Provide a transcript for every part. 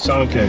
Somké.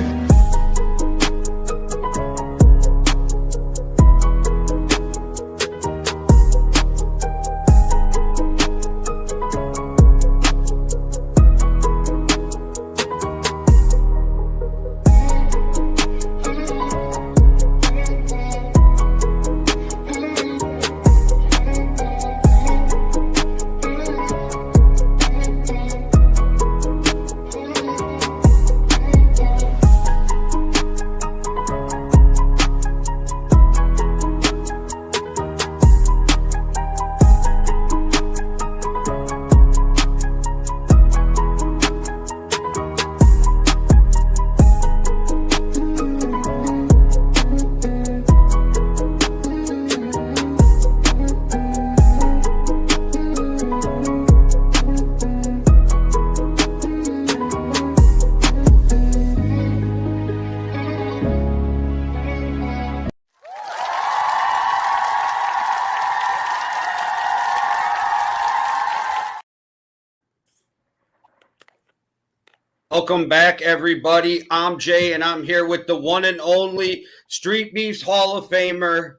Welcome back, everybody. I'm Jay, and I'm here with the one and only Street Beefs Hall of Famer,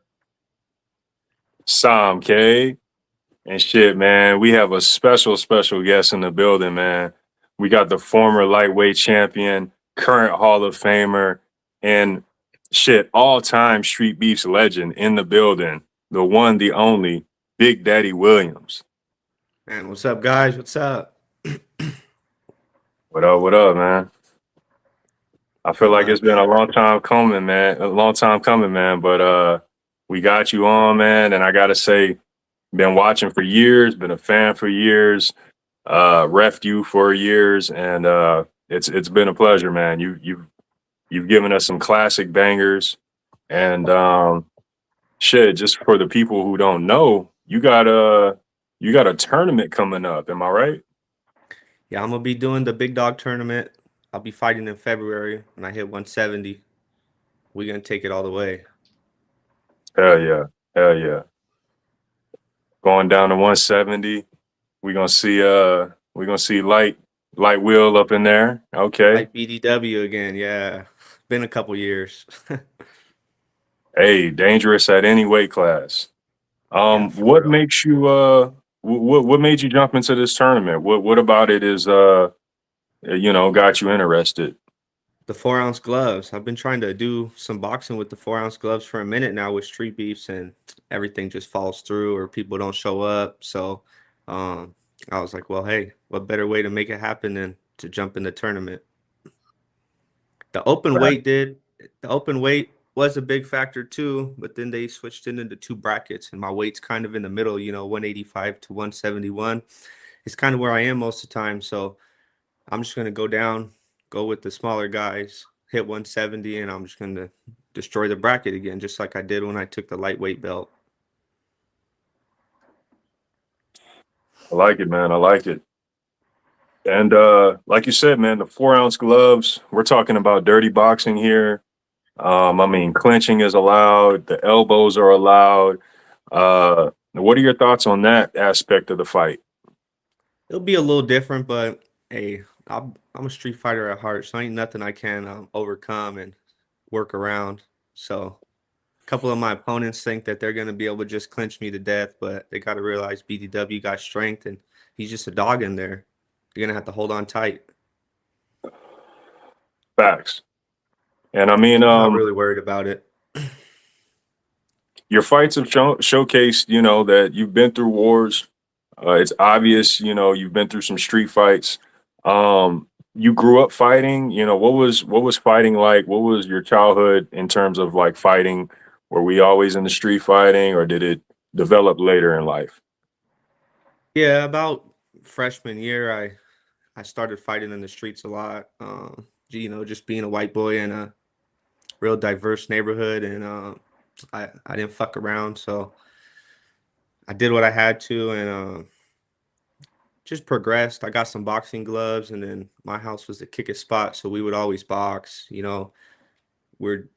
Somké. And shit, man, we have a special guest in the building, man. We got the former lightweight champion, current Hall of Famer, and shit, all-time Street Beefs legend in the building. The one, the only, Big Daddy Williams. Man, what's up, guys? What's up? What up, man? I feel like it's been a long time coming, man. But we got you on, man, and I gotta say, been watching for years, been a fan for years, refed you for years, and it's been a pleasure, man. You've given us some classic bangers, and shit. Just for the people who don't know, you got a tournament coming up. Am I right? Yeah, I'm gonna be doing the big dog tournament. I'll be fighting in February when I hit 170. We're gonna take it all the way. Hell yeah. Going down to 170. We're gonna see light wheel up in there. Okay. Like BDW again, yeah. Been a couple years. Hey, dangerous at any weight class. Yeah, What real. makes you what made you jump into this tournament? What about it is got you interested? The 4-ounce gloves. I've been trying to do some boxing with the 4-ounce gloves for a minute now with Street Beefs, and everything just falls through or people don't show up. So I was like, well, hey, what better way to make it happen than to jump in the tournament? The open Right. weight did. The open weight was a big factor too, but then they switched it into two brackets, and my weight's kind of in the middle, 185 to 171. It's kind of where I am most of the time. So I'm just gonna go with the smaller guys, hit 170, and I'm just gonna destroy the bracket again, just like I did when I took the lightweight belt. I like it, man. I like it. And like you said, man, the 4-ounce gloves, we're talking about dirty boxing here. I mean, clinching is allowed, the elbows are allowed. What are your thoughts on that aspect of the fight? It'll be a little different, but hey, I'm a street fighter at heart, so ain't nothing I can overcome and work around. So a couple of my opponents think that they're going to be able to just clinch me to death, but they got to realize BDW got strength, and he's just a dog in there. You're going to have to hold on tight. Facts. And I mean, I'm not really worried about it. your fights have showcased, that you've been through wars. It's obvious, you've been through some street fights. You grew up fighting. What was fighting like? What was your childhood in terms of like fighting? Were we always in the street fighting, or did it develop later in life? Yeah, about freshman year, I started fighting in the streets a lot. Just being a white boy in a real diverse neighborhood, and I didn't fuck around, so I did what I had to, and just progressed. I got some boxing gloves, and then my house was the kickest spot, so we would always box. We're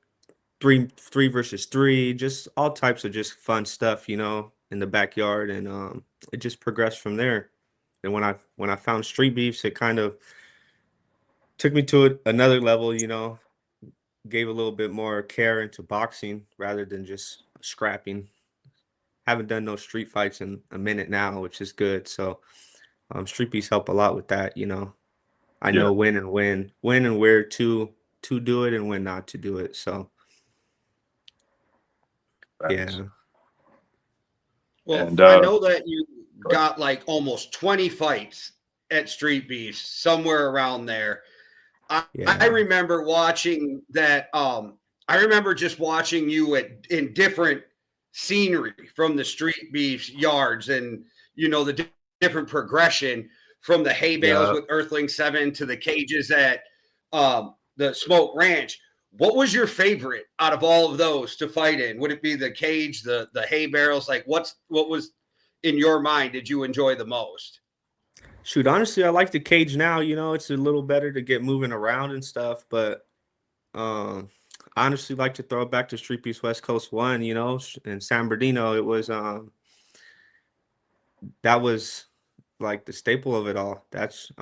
three versus three, just all types of just fun stuff, in the backyard, and it just progressed from there. And when I found Street Beefs, it kind of took me to another level, you know, gave a little bit more care into boxing rather than just scrapping. Haven't done no street fights in a minute now, which is good. So street beats help a lot with that, you know. I Yeah, know when and where to do it and when not to do it. So facts. yeah. Well, And I know that you got like almost 20 fights at Street Beefs, somewhere around there. I Yeah. remember watching that. I remember just watching you in different scenery from the Street Beefs yards, and the different progression from the hay bales Yeah. with Earthling 7 to the cages at the Smoke Ranch. What was your favorite out of all of those to fight in? Would it be the cage, the hay barrels? Like, what was in your mind? Did you enjoy the most? Shoot, honestly, I like the cage now, you know, it's a little better to get moving around and stuff, but I honestly like to throw it back to Street Beefs West Coast 1, you know, in San Bernardino. It was that was like the staple of it all. That's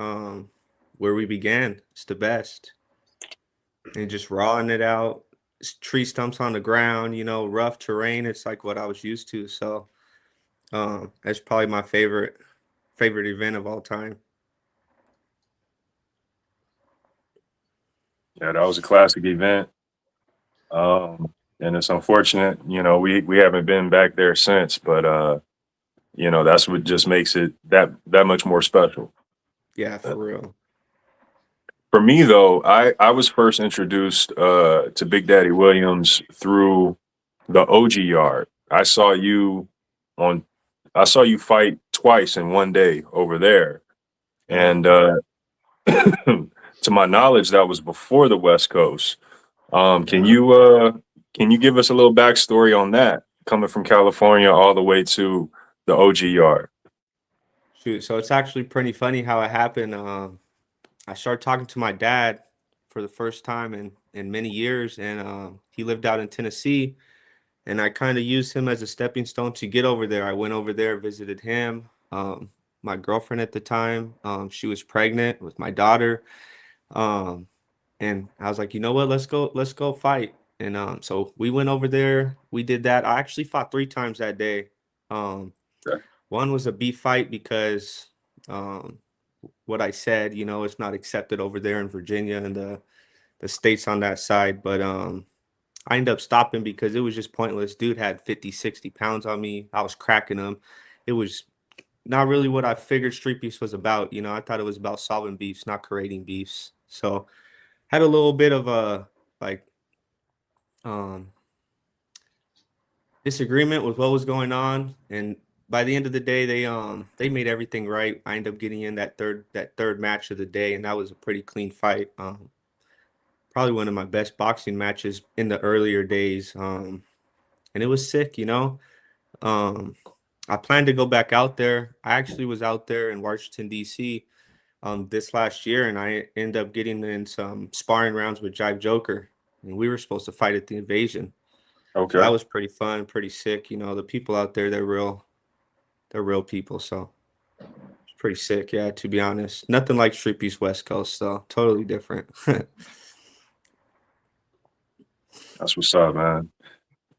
where we began. It's the best. And just rawing it out, tree stumps on the ground, you know, rough terrain. It's like what I was used to. So that's probably my favorite event of all time. yeah, that was a classic event. And it's unfortunate, we haven't been back there since, but that's what just makes it that much more special. Yeah, for real. For me though, I was first introduced to Big Daddy Williams through the OG yard. On I saw you fight twice in one day over there. And to my knowledge, that was before the West Coast. Can you give us a little backstory on that, coming from California all the way to the OG yard? Shoot, so it's actually pretty funny how it happened. I started talking to my dad for the first time in many years, and he lived out in Tennessee, and I kind of used him as a stepping stone to get over there. I went over there, visited him. My girlfriend at the time, she was pregnant with my daughter, um, and I was like, you know what, let's go fight. And so we went over there. We did that. I actually fought 3 times that day. Um, Okay. One was a beef fight because um, what I said, you know, it's not accepted over there in Virginia and the states on that side. But I ended up stopping because it was just pointless. Dude had 50, 60 pounds on me. I was cracking him. It was not really what I figured Street Beefs was about. You know, I thought it was about solving beefs, not creating beefs. So had a little bit of a like um disagreement with what was going on, and by the end of the day they made everything right. I ended up getting in that third match of the day, and that was a pretty clean fight. Probably one of my best boxing matches in the earlier days. And it was sick, you know. um I plan to go back out there. I actually was out there in Washington DC this last year, and I ended up getting in some sparring rounds with Jive Joker, and we were supposed to fight at the Invasion. So that Okay. was pretty fun, pretty sick. You know, the people out there, they're real people. So it's pretty sick. Yeah, to be honest, nothing like Street Beefs West Coast. So totally different. That's what's up, man.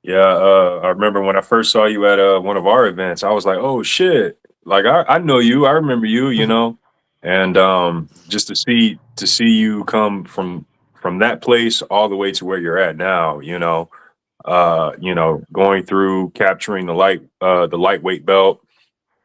Yeah, I remember when I first saw you at one of our events, I was like, "Oh shit!" Like I know you, I remember you, and just to see you come from that place all the way to where you're at now, going through capturing the lightweight belt,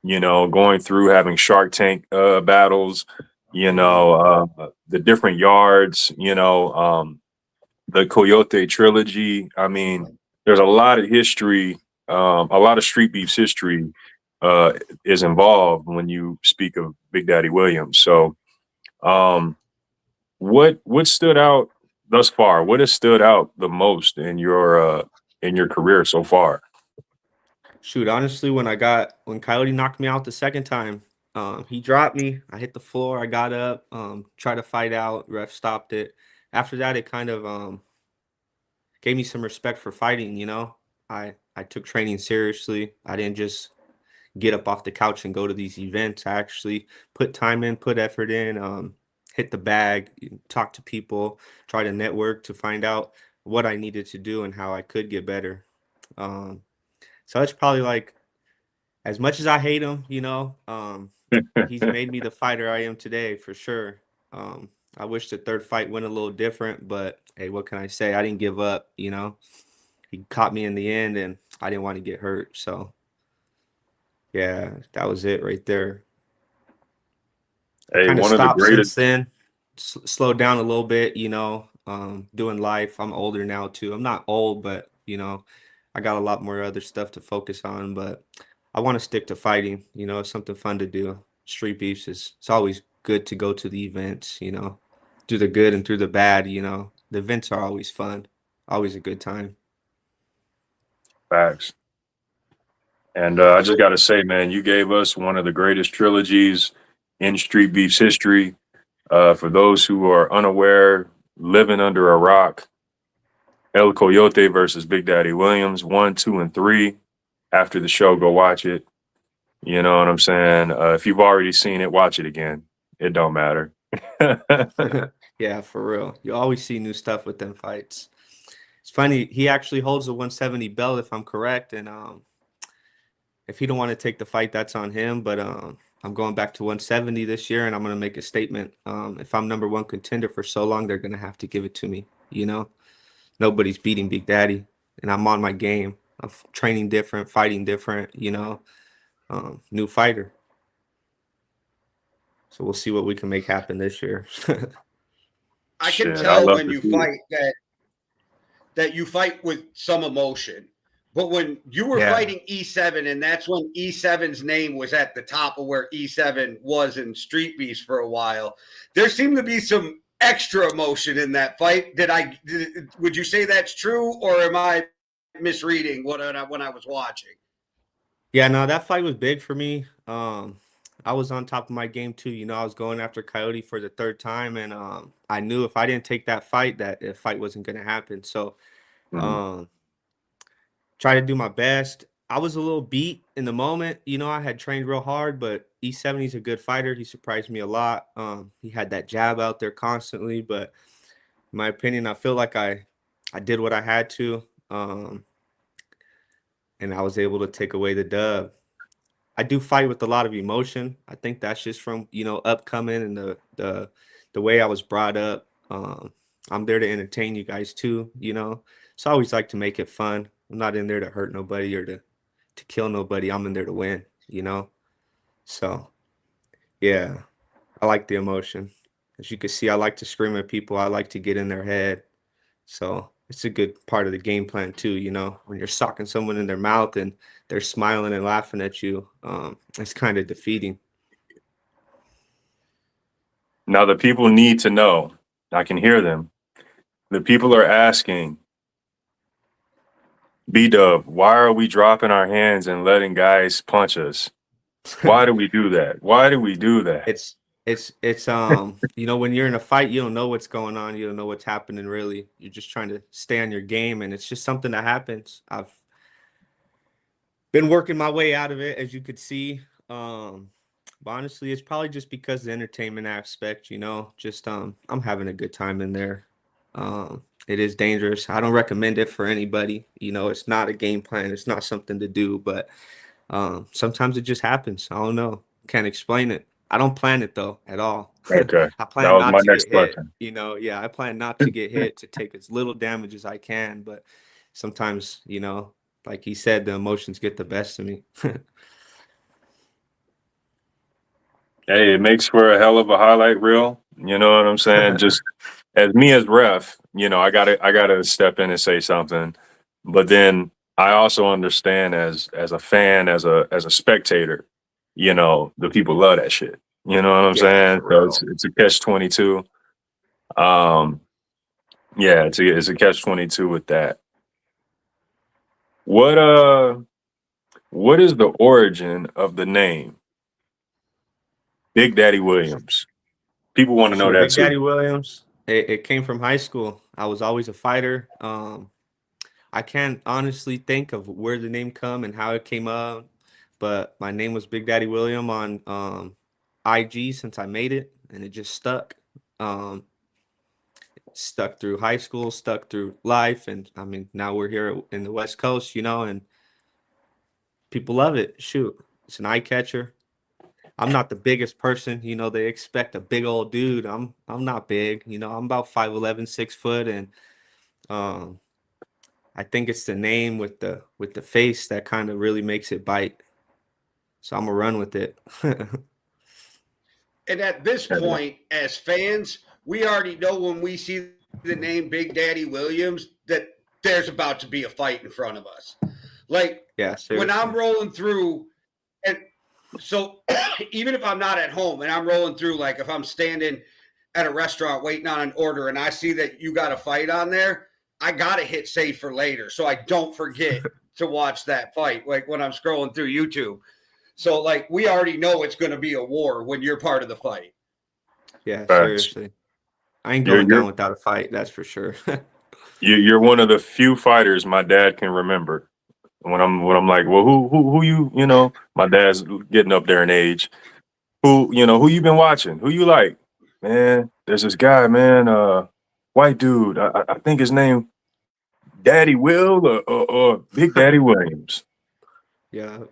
going through having Shark Tank battles, the different yards, the Coyote trilogy. I mean, there's a lot of history, a lot of street beefs history uh, is involved when you speak of Big Daddy Williams. So, um, what stood out thus far? What has stood out the most in your career so far? Shoot, honestly, when Coyote knocked me out the second time, he dropped me. I hit the floor. I got up, tried to fight out. Ref stopped it. After that, it kind of gave me some respect for fighting. You know, I took training seriously. I didn't just get up off the couch and go to these events. I actually put time in, put effort in. hit the bag, talk to people, try to network to find out what I needed to do and how I could get better. Um, so it's probably like, as much as I hate him, he's made me the fighter I am today for sure. I wish the third fight went a little different, but hey, what can I say? I didn't give up, He caught me in the end and I didn't want to get hurt. So yeah, that was it right there. I Hey, kind of one of the stopped greatest. since then, slowed down a little bit, doing life. I'm older now too. I'm not old, but I got a lot more other stuff to focus on, but I want to stick to fighting, it's something fun to do. Street beefs it's always good to go to the events, through the good and through the bad, the events are always fun, always a good time. Facts. And I just got to say, man, you gave us one of the greatest trilogies in Street Beefs history. For those who are unaware, living under a rock, El Coyote versus Big Daddy Williams, 1, 2, and 3. After the show, go watch it. You know what I'm saying? If you've already seen it, watch it again. It don't matter. Yeah, for real. You always see new stuff with them fights. It's funny, he actually holds the 170 belt if I'm correct, and if he don't want to take the fight, that's on him. But I'm going back to 170 this year, and I'm gonna make a statement. If I'm number one contender for so long, they're gonna have to give it to me. Nobody's beating Big Daddy, and I'm on my game. I'm training different, fighting different. New fighter. So we'll see what we can make happen this year. I can Shit, I tell love when to you see it. fight that you fight with some emotion. But when you were Yeah. fighting E7, and that's when E7's name was at the top of where E7 was in Street Beefs for a while, there seemed to be some extra emotion in that fight. Would you say that's true, or am I misreading when I was watching? Yeah, no, that fight was big for me. I was on top of my game too. I was going after Coyote for the third time, and I knew if I didn't take that fight, that the fight wasn't gonna happen. So, Mhm. um, try to do my best. I was a little beat in the moment. I had trained real hard, but E70's a good fighter. He surprised me a lot. He had that jab out there constantly, but in my opinion, I feel like I did what I had to, and I was able to take away the dub. I do fight with a lot of emotion. I think that's just from, upcoming and the way I was brought up. I'm there to entertain you guys too. So I always like to make it fun. I'm not in there to hurt nobody or to kill nobody. I'm in there to win. So yeah, I like the emotion. As you can see, I like to scream at people. I like to get in their head. So it's a good part of the game plan too, when you're socking someone in their mouth and they're smiling and laughing at you. It's kind of defeating. Now, the people need to know. I can hear them. The people are asking, B-Dub, why are we dropping our hands and letting guys punch us? Why do we do that? Why do we do that? It's when you're in a fight, you don't know what's going on, you don't know what's happening really. You're just trying to stay on your game, and it's just something that happens. I've been working my way out of it, as you could see. But honestly, it's probably just because of the entertainment aspect, just I'm having a good time in there. It is dangerous. I don't recommend it for anybody. It's not a game plan, it's not something to do, but sometimes it just happens. I don't know. Can't explain it. I don't plan it though at all. Okay. I That plan was not my to next get hit. question. Yeah, I plan not to get hit, to take as little damage as I can, but sometimes, like he said, the emotions get the best of me. Hey, it makes for a hell of a highlight reel. You know what I'm saying? Just as me as ref, I gotta step in and say something. But then I also understand as a fan, as a spectator, the people love that shit. You know what I'm Yeah, saying? for So real. it's a catch 22. Um, yeah, it's a catch 22 with that. What what is the origin of the name Big Daddy Williams? People want to know So that Big too. Daddy Williams, it came from high school. I was always a fighter. I can't honestly think of where the name come and how it came up, but my name was Big Daddy William on IG since I made it, and it just stuck. Stuck through high school, stuck through life, and I mean now we're here in the West Coast, and people love it. Shoot, it's an eye catcher. I'm not the biggest person, they expect a big old dude. I'm not big, I'm about 5'11", 6 foot, and um I think it's the name with the face that kind of really makes it bite. So I'm gonna run with it. And at this point, as fans, we already know when we see the name Big Daddy Williams that there's about to be a fight in front of us. Like Yeah, when I'm seriously. rolling through, and so even if I'm not at home and I'm rolling through, like if I'm standing at a restaurant waiting on an order and I see that you got a fight on there, I got to hit save for later so I don't forget to watch that fight, like when I'm scrolling through YouTube. So, like, we already know it's going to be a war when you're part of the fight. Yeah, Facts. seriously. I ain't You're going you're down without a fight, that's for sure. you're one of the few fighters my dad can remember. When I'm like, well, who my dad's getting up there in age. Who you been watching? Who you like? Man, there's this guy, man, white dude. I think his name Daddy Will or Big Daddy Williams. Yeah. Yep.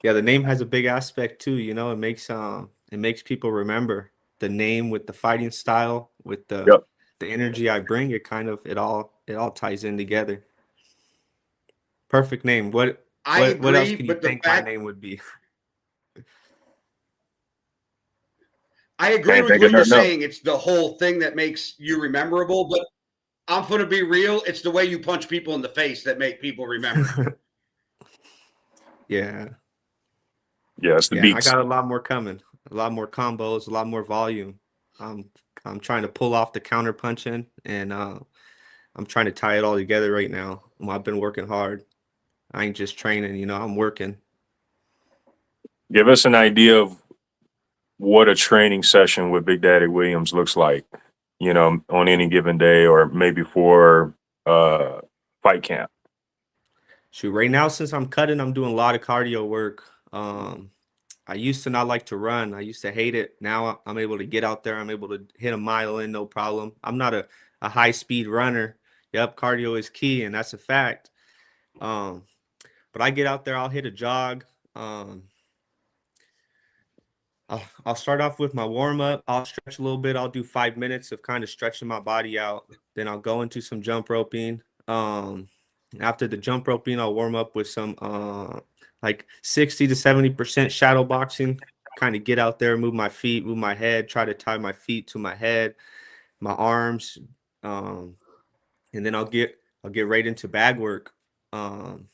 Yeah, the name has a big aspect too, it makes people remember the name with the fighting style, with the energy I bring, it all ties in together. Perfect name. What I what else agree, can you but the think my fact name would be? I agree Can't with think of what you're nothing else. saying. It's the whole thing that makes you rememberable, but I'm going to be real. It's the way you punch people in the face that make people remember you. Yeah. Yeah, it's the Yeah, and I beats. got a lot more coming. A lot more combos, a lot more volume. Um, I'm trying to pull off the counter punching, and I'm trying to tie it all together right now. I've been working hard. I ain't just training, I'm working. Give us an idea of what a training session with Big Daddy Williams looks like, on any given day or maybe for fight camp. Shoot, right now since I'm cutting, I'm doing a lot of cardio work. I used to not like to run. I used to hate it. Now I'm able to get out there. I'm able to hit a mile in, no problem. I'm not a high speed runner. Yep, cardio is key, and that's a fact. Um, but I get out there, I'll hit a jog. Um, I'll start off with my warm up. I'll stretch a little bit. I'll do 5 minutes of kind of stretching my body out. Then I'll go into some jump roping. After the jump roping, I'll warm up with some like 60 to 70% shadow boxing. Kind of get out there, move my feet, move my head, try to tie my feet to my head, my arms, um, and then I'll get right into bag work. Um,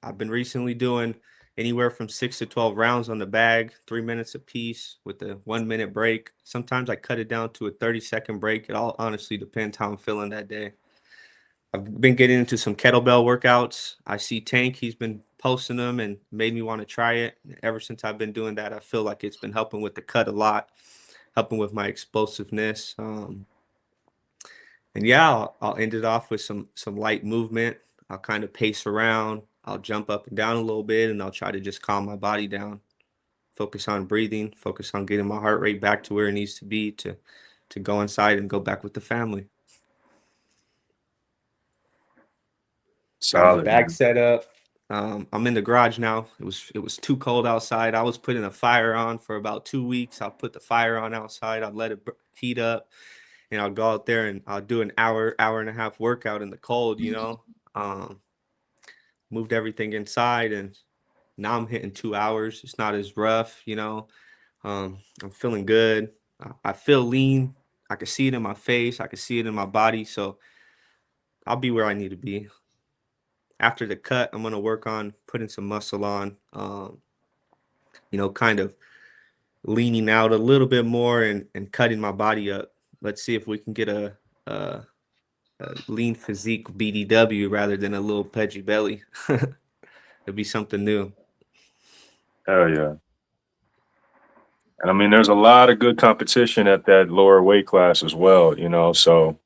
I've been recently doing anywhere from 6 to 12 rounds on the bag, 3 minutes a piece with a 1 minute break. Sometimes I cut it down to a 30-second break. It all honestly depends how I'm feeling that day. I've been getting into some kettlebell workouts. I see Tank, he's been posting them and made me want to try it. Ever since I've been doing that, I feel like it's been helping with the cut a lot, helping with my explosiveness. And yeah, I'll end it off with some light movement. I'll kind of pace around. I'll jump up and down a little bit, and I'll try to just calm my body down. Focus on breathing. Focus on getting my heart rate back to where it needs to be to go inside and go back with the family. Got my Solid, bag man. set up. I'm in the garage now. It was too cold outside. I was putting a fire on for about 2 weeks. I'll put the fire on outside. I'll let it heat up, and I'll go out there and I'll do an hour and a half workout in the cold. Um, Moved everything inside, and now I'm hitting 2 hours. It's not as rough. I'm feeling good. I feel lean. I can see it in my face. I can see it in my body. So I'll be where I need to be. After the cut, I'm gonna work on putting some muscle on. Kind of leaning out a little bit more and cutting my body up. Let's see if we can get a, a lean physique BDW rather than a little pudgy belly. It'd be something new. Hell yeah. And I mean, there's a lot of good competition at that lower weight class as well. So,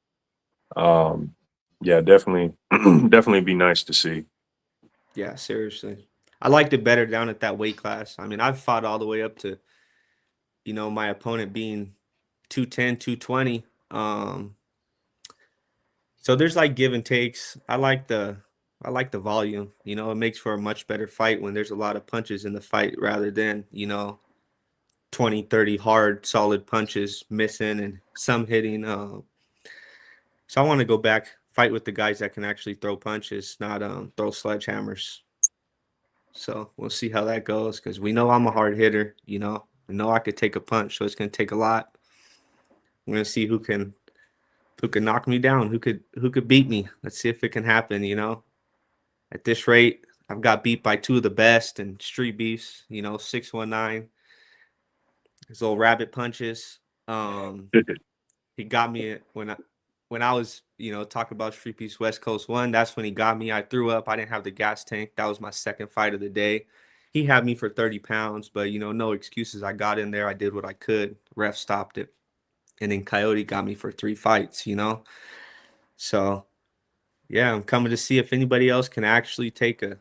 um, yeah, definitely, definitely be nice to see. Yeah, seriously. I liked it better down at that weight class. I mean, I've fought all the way up to, my opponent being 210, 220. So there's like give and takes. I like the volume. You know, it makes for a much better fight when there's a lot of punches in the fight rather than, you know, 20, 30 hard, solid punches missing and some hitting. So I want to go back, fight with the guys that can actually throw punches, not throw sledgehammers. So we'll see how that goes because we know I'm a hard hitter. You know, I know I could take a punch, so it's gonna take a lot. We're gonna see who can knock me down, who could beat me. Let's see if it can happen. You know, at this rate, I've got beat by two of the best in street beefs. You know, 619. His little rabbit punches. He got me when I was, you know, talking about StreetBeefs West Coast 1. That's when he got me. I threw up. I didn't have the gas tank. That was my second fight of the day. He had me for 30 pounds, but, you know, no excuses. I got in there. I did what I could. Ref stopped it. And then Coyote got me for 3 fights, you know. So, yeah, I'm coming to see if anybody else can actually take a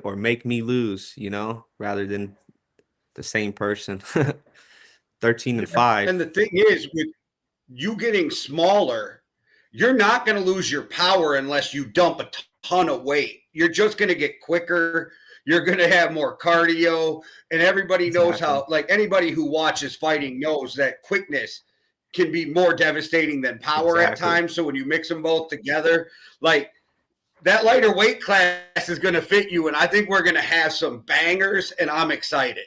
or make me lose, you know, rather than the same person. 13 and 5. And the thing is, with you getting smaller, you're not going to lose your power unless you dump a ton of weight. You're just going to get quicker. You're going to have more cardio. And everybody knows how, like anybody who watches fighting knows that quickness can be more devastating than power at times. So when you mix them both together, like that lighter weight class is going to fit you. And I think we're going to have some bangers, and I'm excited.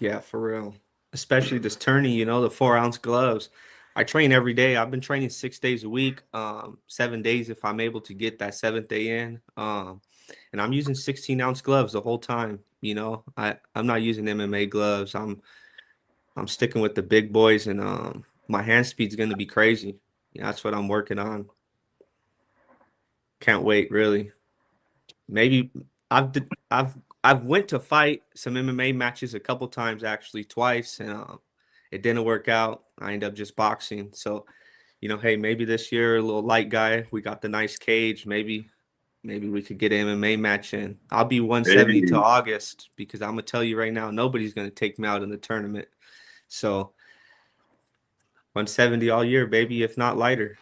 Yeah, for real. Especially this tourney, you know, the 4-ounce gloves. I train every day. I've been training 6 days a week, 7 days if I'm able to get that 7th day in. And I'm using 16-ounce gloves the whole time. You know, I'm not using MMA gloves. I'm sticking with the big boys, and my hand speed's going to be crazy. Yeah, that's what I'm working on. Can't wait, really. Maybe I've went to fight some MMA matches a couple times, actually twice, and it didn't work out. I ended up just boxing. So, you know, hey, maybe this year a little light guy. We got the nice cage. Maybe we could get an MMA match in. I'll be 170 to August because I'm gonna tell you right now, nobody's gonna take me out in the tournament. So 170 all year, baby, if not lighter.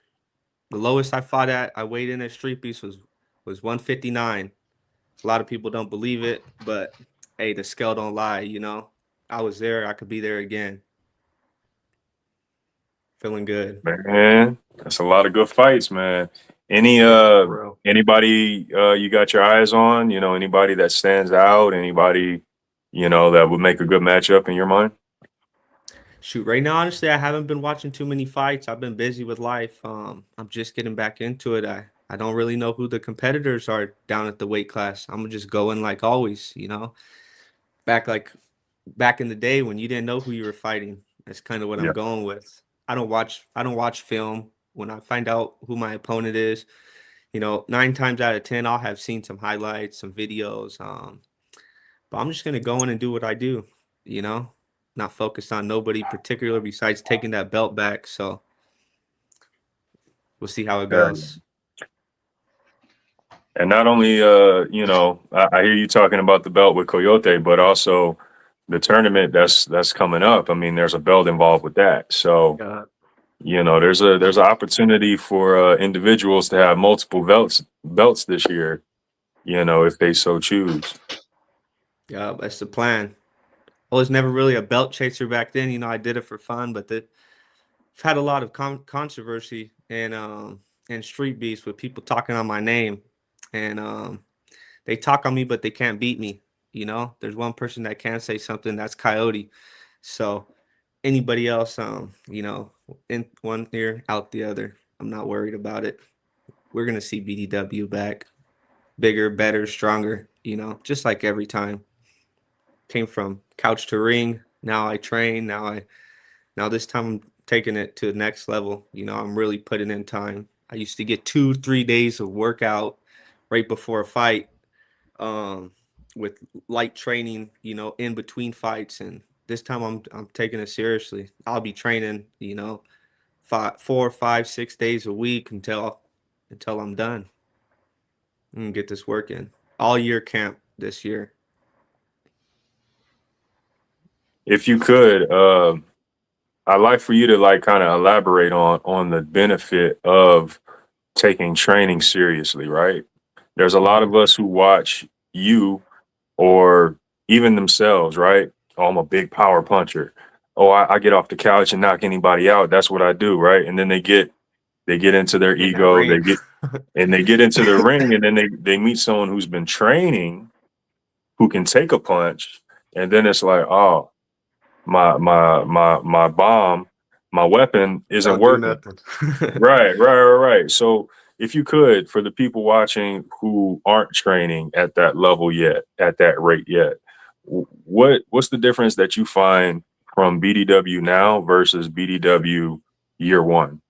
The lowest I fought at, I weighed in at StreetBeefs was 159. A lot of people don't believe it, but hey, the scale don't lie, you know. I was there, I could be there again. Feeling good. Man, that's a lot of good fights, man. Anybody you got your eyes on, you know, anybody that stands out, anybody, you know, that would make a good matchup in your mind? Shoot, right now, honestly, I haven't been watching too many fights. I've been busy with life. I'm just getting back into it. I don't really know who the competitors are down at the weight class. I'm gonna just go in like always, you know. Back in the day when you didn't know who you were fighting. That's kind of what I'm going with. I don't watch film. When I find out who my opponent is, you know, 9 times out of 10 I'll have seen some highlights, some videos. But I'm just gonna go in and do what I do, you know, not focused on nobody particular besides taking that belt back. So we'll see how it goes. And not only, you know, I hear you talking about the belt with Coyote, but also the tournament that's coming up. I mean, there's a belt involved with that. So, you know, there's an opportunity for individuals to have multiple belts this year, you know, if they so choose. Yeah, that's the plan. I was never really a belt chaser back then. You know, I did it for fun, but I've had a lot of controversy and street beefs with people talking on my name, and they talk on me, but they can't beat me. You know, there's one person that can say something. That's Coyote. So anybody else, you know, in one ear, out the other. I'm not worried about it. We're gonna see BDW back, bigger, better, stronger. You know, just like every time. Came from couch to ring. Now I train. Now this time I'm taking it to the next level. You know, I'm really putting in time. I used to get 2-3 days of workout right before a fight, with light training, you know, in between fights. And this time I'm taking it seriously. I'll be training, you know, 4, 5, 6 days a week until I'm done. I'm gonna get this work in. All year camp this year. If you could, I'd like for you to like kind of elaborate on the benefit of taking training seriously, right? There's a lot Mhm. of us who watch you or even themselves, right? Oh, I'm a big power puncher. Oh, I get off the couch and knock anybody out. That's what I do, right? And then they get into their In that ego, ring. they get into the ring, and then they meet someone who's been training who can take a punch, and then it's like, oh, my bomb, my weapon isn't Don't do working. nothing. Right. So if you could, for the people watching who aren't training at that level yet, at that rate yet, what's the difference that you find from BDW now versus BDW year one?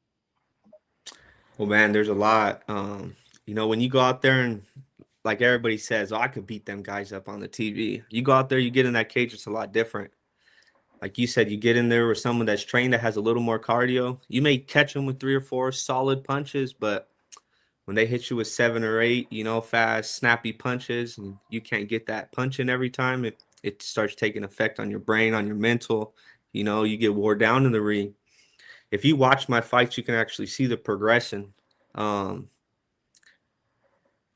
Well, man, there's a lot. You know, when you go out there and like everybody says, oh, I could beat them guys up on the TV. You go out there, you get in that cage, it's a lot different. Like you said, you get in there with someone that's trained that has a little more cardio. You may catch them with 3 or 4 solid punches, but when they hit you with 7 or 8, you know, fast, snappy punches, and you can't get that punch in every time, it starts taking effect on your brain, on your mental. You know, you get wore down in the ring. If you watch my fights, you can actually see the progression. Um,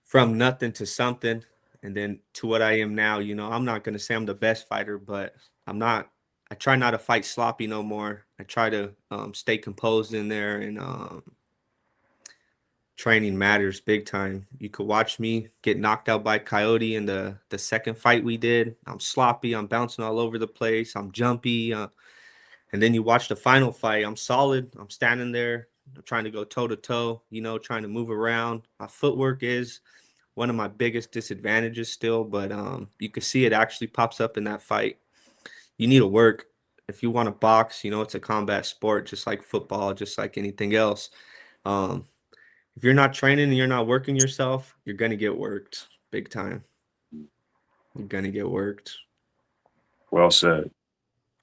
from nothing to something and then to what I am now. You know, I'm not going to say I'm the best fighter, but I'm not. I try not to fight sloppy no more. I try to stay composed in there, and training matters big time. You could watch me get knocked out by Coyote in the second fight we did. I'm sloppy. I'm bouncing all over the place. I'm jumpy. And then you watch the final fight. I'm solid. I'm standing there. I'm trying to go toe to toe. You know, trying to move around. My footwork is one of my biggest disadvantages still, but you can see it actually pops up in that fight. You need to work. If you want to box, you know, it's a combat sport, just like football, just like anything else. Um, if you're not training and you're not working yourself, you're gonna get worked big time. You're gonna get worked. Well said.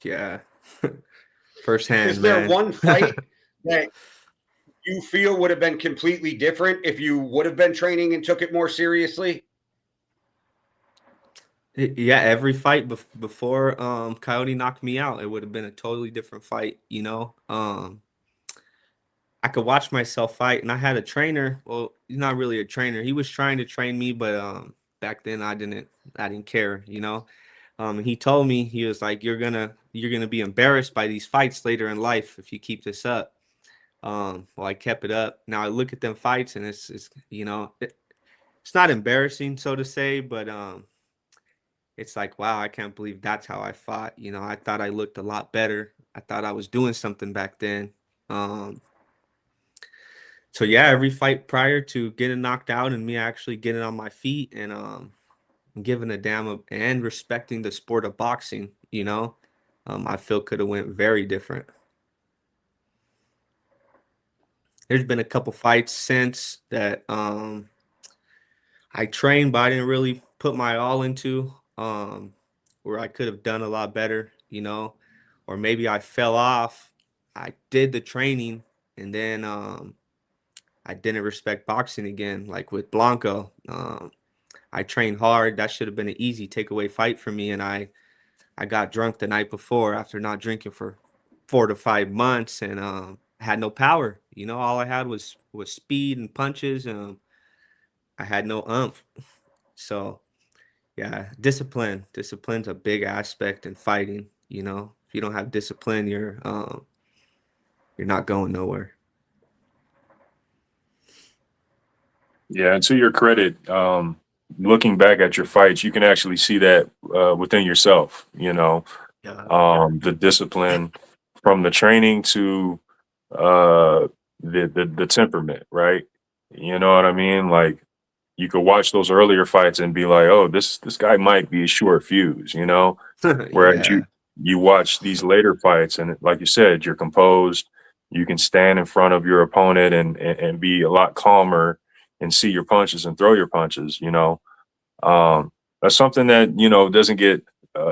Yeah. Is Firsthand, there man. one fight that you feel would have been completely different if you would have been training and took it more seriously? Yeah, every fight before Coyote knocked me out, it would have been a totally different fight, you know. I could watch myself fight, and I had a trainer. Well, he's not really a trainer. He was trying to train me, but back then I didn't care, you know. And he told me, he was like, you're gonna be embarrassed by these fights later in life if you keep this up. Well, I kept it up. Now I look at them fights, and it's you know, it's not embarrassing, so to say, but it's like, wow, I can't believe that's how I fought. You know, I thought I looked a lot better. I thought I was doing something back then. Um, so yeah, every fight prior to getting knocked out and me actually getting on my feet and giving a damn and respecting the sport of boxing, you know, I feel could have went very different. There's been a couple fights since that I trained, but I didn't really put my all into, where I could have done a lot better, you know, or maybe I fell off. I did the training and then I didn't respect boxing again, like with Blanco. I trained hard. That should have been an easy takeaway fight for me. And I got drunk the night before after not drinking for 4 to 5 months and had no power. You know, all I had was speed and punches. I had no umph. So yeah, discipline. Discipline's a big aspect in fighting. You know, if you don't have discipline, you're not going nowhere. Yeah, and to your credit, looking back at your fights, you can actually see that within yourself. You know, Yeah. the discipline from the training to uh, the temperament, right? You know what I mean? Like you could watch those earlier fights and be like, oh, this guy might be a short fuse, you know. Whereas Yeah. you watch these later fights, and like you said, you're composed. You can stand in front of your opponent and be a lot calmer and see your punches and throw your punches. You know, that's something that doesn't get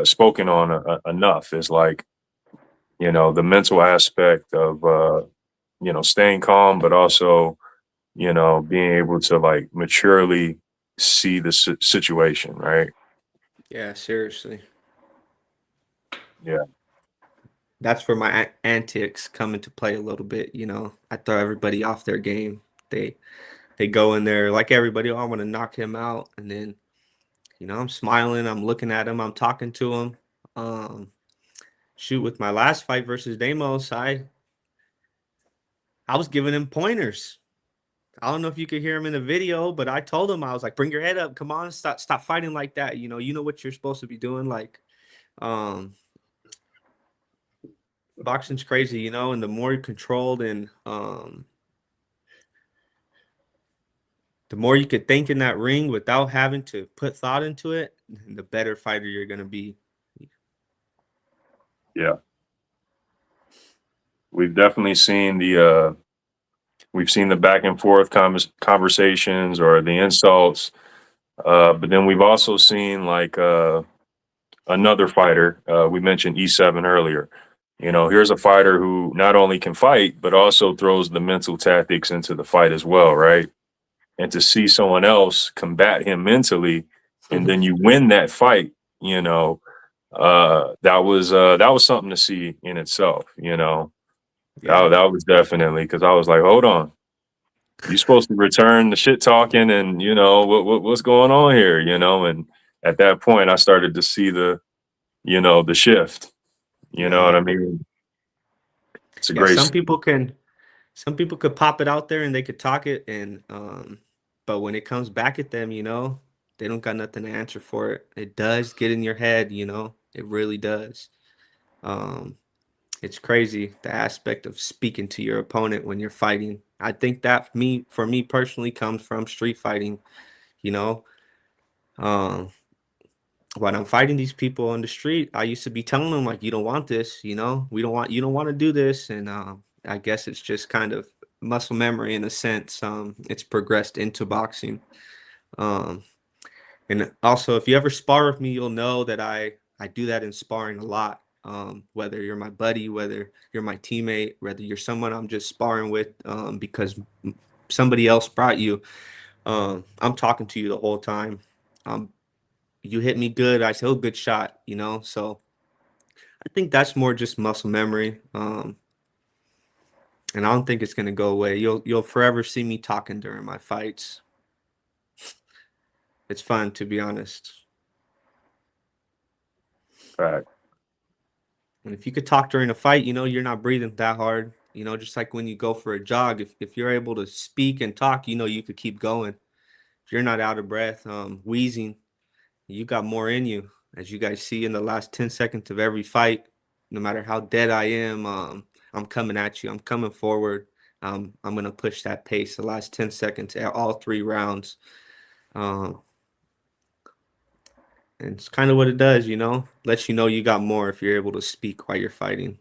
spoken on enough. Is like the mental aspect of staying calm, but also being able to like maturely see the situation, right? Yeah, seriously. Yeah. that's where my antics come into play a little bit. You know, I throw everybody off their game. They go in there like everybody. Oh, I want to knock him out, and then I'm smiling. I'm looking at him. I'm talking to him. Um, Shoot, with my last fight versus Demos, I was giving him pointers. I don't know if you could hear him in the video, but I told him, I was like, "Bring your head up. Come on, stop fighting like that. You know what you're supposed to be doing." Like, um, boxing's crazy, and the more you're controlled and the more you could think in that ring without having to put thought into it, the better fighter you're gonna be. Yeah. We've definitely seen we've seen the back and forth conversations or the insults, but then we've also seen like another fighter. We mentioned E7 earlier. Here's a fighter who not only can fight but also throws the mental tactics into the fight as well, right? And to see someone else combat him mentally, and then you win that fight, that was something to see in itself. Yeah. That was definitely, because I was like, hold on, you're supposed to return the shit talking, and what's going on here, and at that point I started to see the shift. You know Yeah. what I mean? It's a Yeah, great. some people could pop it out there and they could talk it, and but when it comes back at them, they don't got nothing to answer for it. It does get in your head, it really does. Um, it's crazy, the aspect of speaking to your opponent when you're fighting. I think that for me personally comes from street fighting, you know. Um, when I'm fighting these people on the street, I used to be telling them like, you don't want this, you don't want to do this. And I guess it's just kind of muscle memory in a sense. It's progressed into boxing. Um, and also, if you ever spar with me, you'll know that I do that in sparring a lot. Whether you're my buddy, whether you're my teammate, whether you're someone I'm just sparring with because somebody else brought you, I'm talking to you the whole time. Um, you hit me good, I say, oh, good shot, So I think that's more just muscle memory. And I don't think it's gonna go away. You'll forever see me talking during my fights. It's fun, to be honest. Fact. And if you could talk during a fight, you're not breathing that hard. Just like when you go for a jog, if you're able to speak and talk, you could keep going. If you're not out of breath, wheezing, you got more in you. As you guys see in the last 10 seconds of every fight, no matter how dead I am, I'm coming at you. I'm coming forward. I'm gonna push that pace the last 10 seconds at all 3 rounds. Um, and it's kind of what it does, lets you know you got more if you're able to speak while you're fighting.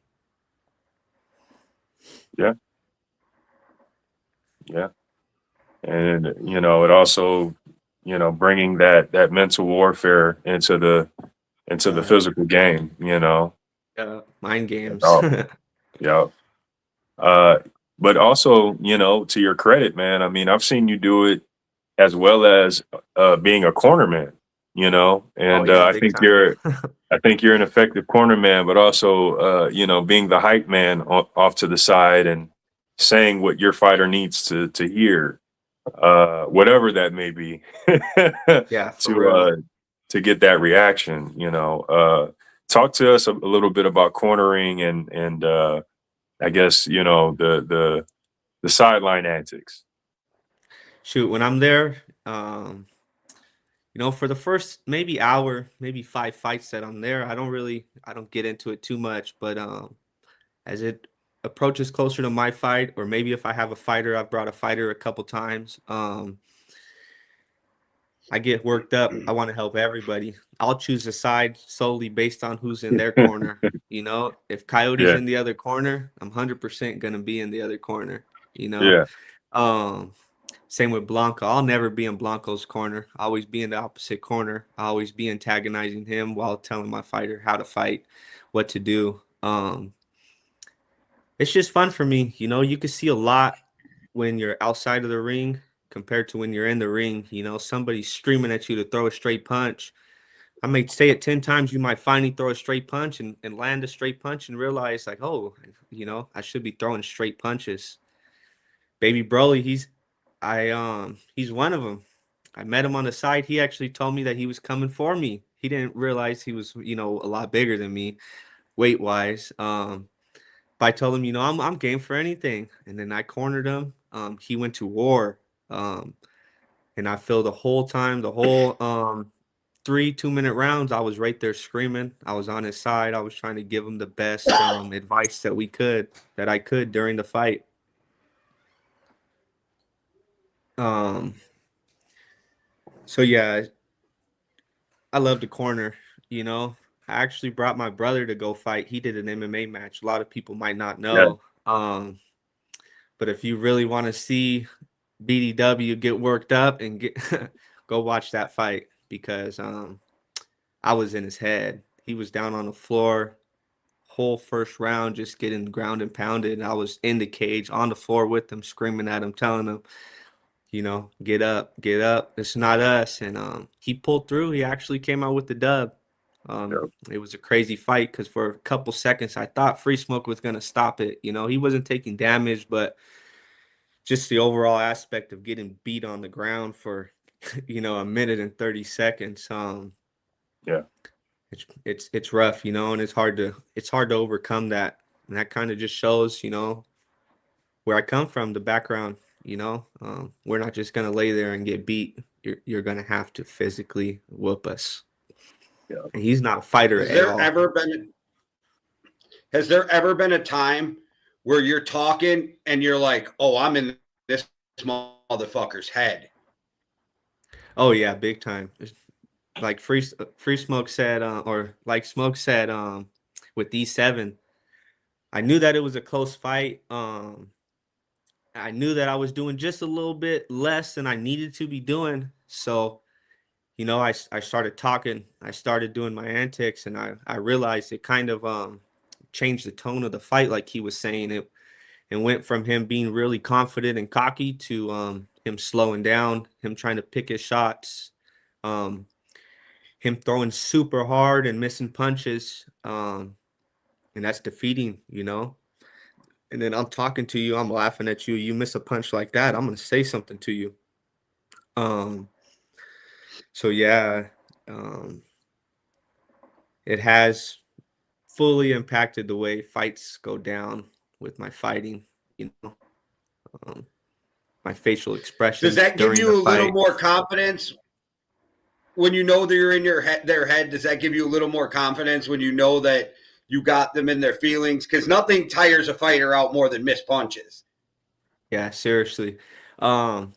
Yeah. Yeah. And it also, bringing that mental warfare into the Uh, physical game. Mind games. Oh, yeah. Uh, but also, to your credit, man, I mean, I've seen you do it as well as being a cornerman, Oh and yeah, I big think time. you're an effective cornerman, but also, being the hype man off to the side and saying what your fighter needs to hear, whatever that may be, Yeah, for to real. get that reaction. Talk to us a little bit about cornering and I guess the sideline antics. Shoot, when I'm there, for the first maybe hour, maybe 5 fights that I'm there, I don't get into it too much. But as it approaches closer to my fight, or maybe if I have a fighter, I've brought a fighter a couple times. I get worked up. I want to help everybody. I'll choose a side solely based on who's in their corner. If Coyote's Yeah, in the other corner, I'm 100% gonna be in the other corner. You know, yeah, um, Same with Blanco. I'll never be in Blanco's corner. I always be in the opposite corner. I always be antagonizing him while telling my fighter how to fight, what to do. It's just fun for me. You can see a lot when you're outside of the ring compared to when you're in the ring. Somebody's screaming at you to throw a straight punch. I might say it 10 times, you might finally throw a straight punch and land a straight punch and realize like, oh, I should be throwing straight punches. Baby Broly, he's one of them. I met him on the side. He actually told me that he was coming for me. He didn't realize he was, a lot bigger than me weight wise. But I told him, I'm game for anything. And then I cornered him. He went to war. And I feel the whole time, the whole 3 2-minute rounds, I was right there screaming. I was on his side. I was trying to give him the best advice that I could during the fight. So yeah, I love the corner, you know. I actually brought my brother to go fight. He did an MMA match. A lot of people might not Yeah. know. But if you really want to see BDW get worked up and get go watch that fight because I was in his head. He was down on the floor whole first round just getting ground and pounded. I was in the cage on the floor with him, screaming at him, telling him, get up, get up. It's not us. And he pulled through. He actually came out with the dub. It was a crazy fight because for a couple seconds I thought Free Smoke was gonna stop it. He wasn't taking damage, but just the overall aspect of getting beat on the ground for a minute and 30 seconds. Yeah. It's rough, and it's hard to overcome that. And that kind of just shows, where I come from, the background. We're not just gonna lay there and get beat. You're gonna have to physically whoop us. Yeah. And he's not a fighter Has at there all. ever been a time where you're talking and you're like, oh, I'm in this motherfucker's head? Oh yeah, big time. Like Free Smoke said, or like Smoke said, with D7, I knew that it was a close fight. I knew that I was doing just a little bit less than I needed to be doing. So, I started talking. I started doing my antics, and I realized it kind of changed the tone of the fight. Like he was saying, it went from him being really confident and cocky to him slowing down, him trying to pick his shots, him throwing super hard and missing punches, and that's defeating. And then I'm talking to you, I'm laughing at you. You miss a punch like that, I'm gonna say something to you. So yeah, it has fully impacted the way fights go down with my fighting. My facial Does expressions that give during you the a little fight. more confidence when you know that you're in their head? Does that give you a little more confidence when you know that you got them in their feelings? Because nothing tires a fighter out more than missed punches. Yeah, seriously. No,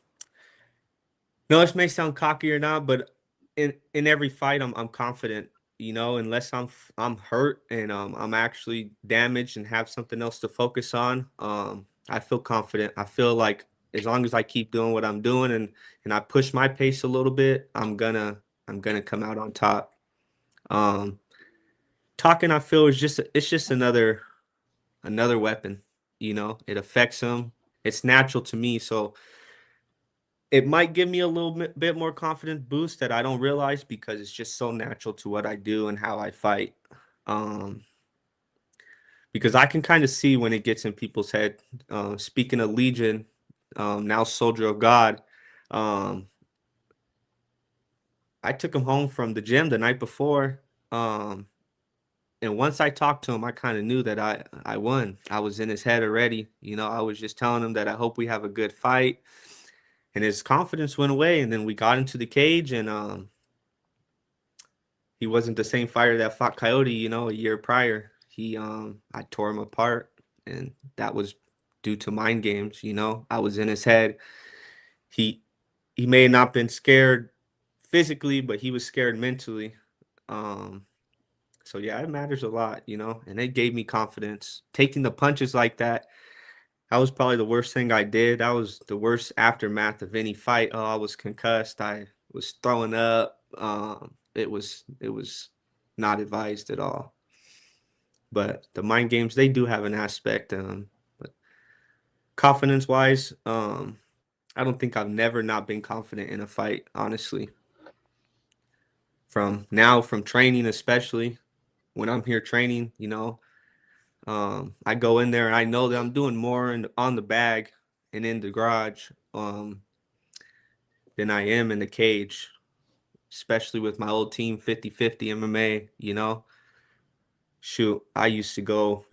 this may sound cocky or not, but in every fight, I'm confident. Unless I'm hurt and I'm actually damaged and have something else to focus on. I feel confident. I feel like as long as I keep doing what I'm doing and I push my pace a little bit, I'm gonna come out on top. Um, Talking, I feel it's just another weapon. It affects them. It's natural to me, so it might give me a little bit more confidence boost that I don't realize because it's just so natural to what I do and how I fight. Um, because I can kind of see when it gets in people's head. Speaking of Legion, now Soldier of God, um, I took him home from the gym the night before. And once I talked to him, I kind of knew that I won. I was in his head already. I was just telling him that I hope we have a good fight. And his confidence went away. And then we got into the cage, and he wasn't the same fighter that fought Coyote, a year prior. I tore him apart, and that was due to mind games. I was in his head. He he may have not been scared physically, but he was scared mentally. Um, so yeah, it matters a lot, and it gave me confidence. Taking the punches like that was probably the worst thing I did. That was the worst aftermath of any fight. Oh, I was concussed. I was throwing up. It was not advised at all. But the mind games, they do have an aspect. But confidence wise, I don't think I've never not been confident in a fight, honestly. from training, especially when I'm here training, I go in there and I know that I'm doing more on the bag and in the garage than I am in the cage, especially with my old team, 50-50 MMA. Shoot, I used to go,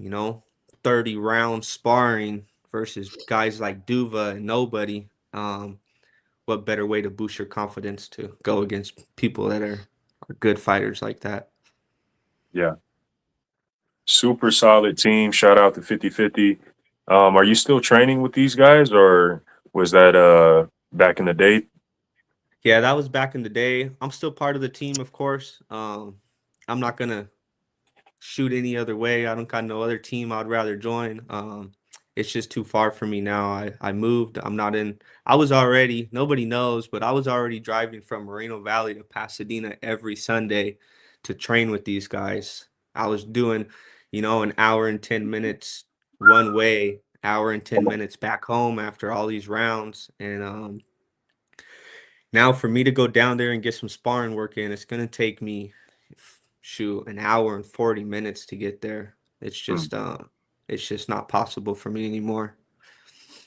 30 rounds sparring versus guys like Duva and nobody. What better way to boost your confidence to go against people that are good fighters like that? Yeah. Super solid team. Shout out to 50-50. Are you still training with these guys, or was that back in the day? Yeah, that was back in the day. I'm still part of the team, of course. I'm not gonna shoot any other way. I don't got no other team I'd rather join. It's just too far for me now. I moved. I'm not in. I was already, nobody knows, but I was already driving from Moreno Valley to Pasadena every Sunday to train with these guys. I was doing, an hour and 10 minutes one way, hour and 10 minutes back home after all these rounds. And now for me to go down there and get some sparring work in, it's gonna take me shoot an hour and 40 minutes to get there. Hmm. It's just not possible for me anymore.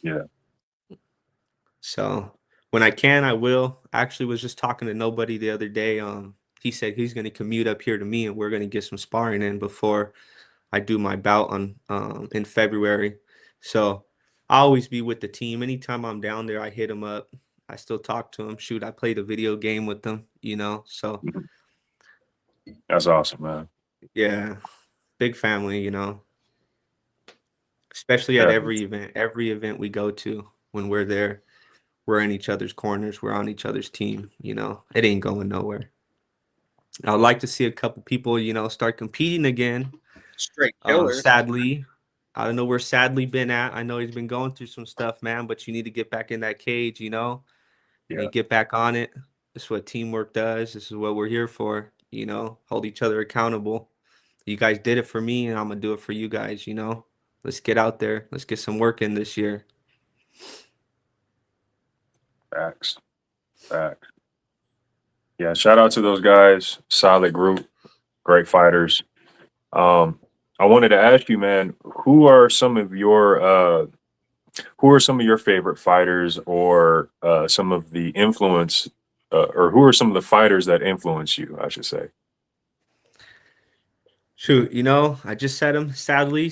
Yeah. So when I can, I will. I actually was just talking to nobody the other day. He said he's gonna commute up here to me and we're gonna get some sparring in before I do my bout on in February. So I'll always be with the team. Anytime I'm down there, I hit him up. I still talk to him. Shoot, I played a video game with them. So Mhm. That's awesome, man. yeah, big family. Especially at Definitely. every event we go to when we're there, we're in each other's corners, we're on each other's team. It ain't going nowhere. I would like to see a couple people, start competing again. Straight killers. Sadly, I don't know where Sadly been at. I know he's been going through some stuff, man, but you need to get back in that cage. And Yeah. you get back on it. This is what teamwork does. This is what we're here for. Hold each other accountable. You guys did it for me, and I'm gonna do it for you guys. Let's get out there. Let's get some work in this year. Facts. Facts. Yeah. Shout out to those guys. Solid group. Great fighters. Um, I wanted to ask you, man, who are some of your favorite fighters, or some of the influence, or who are some of the fighters that influence you, I should say? Shoot, I just said him. Sadly,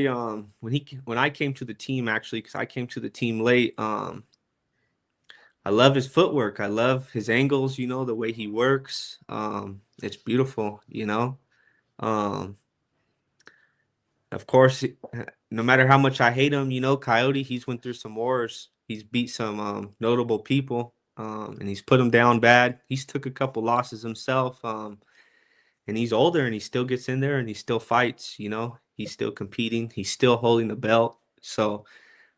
when I came to the team, actually, because I came to the team late, I love his footwork. I love his angles. The way he works. It's beautiful. Um, of course, no matter how much I hate him, Coyote, he's went through some wars. He's beat some notable people, and he's put them down bad. He's took a couple losses himself. And he's older and he still gets in there and he still fights. He's still competing, he's still holding the belt. So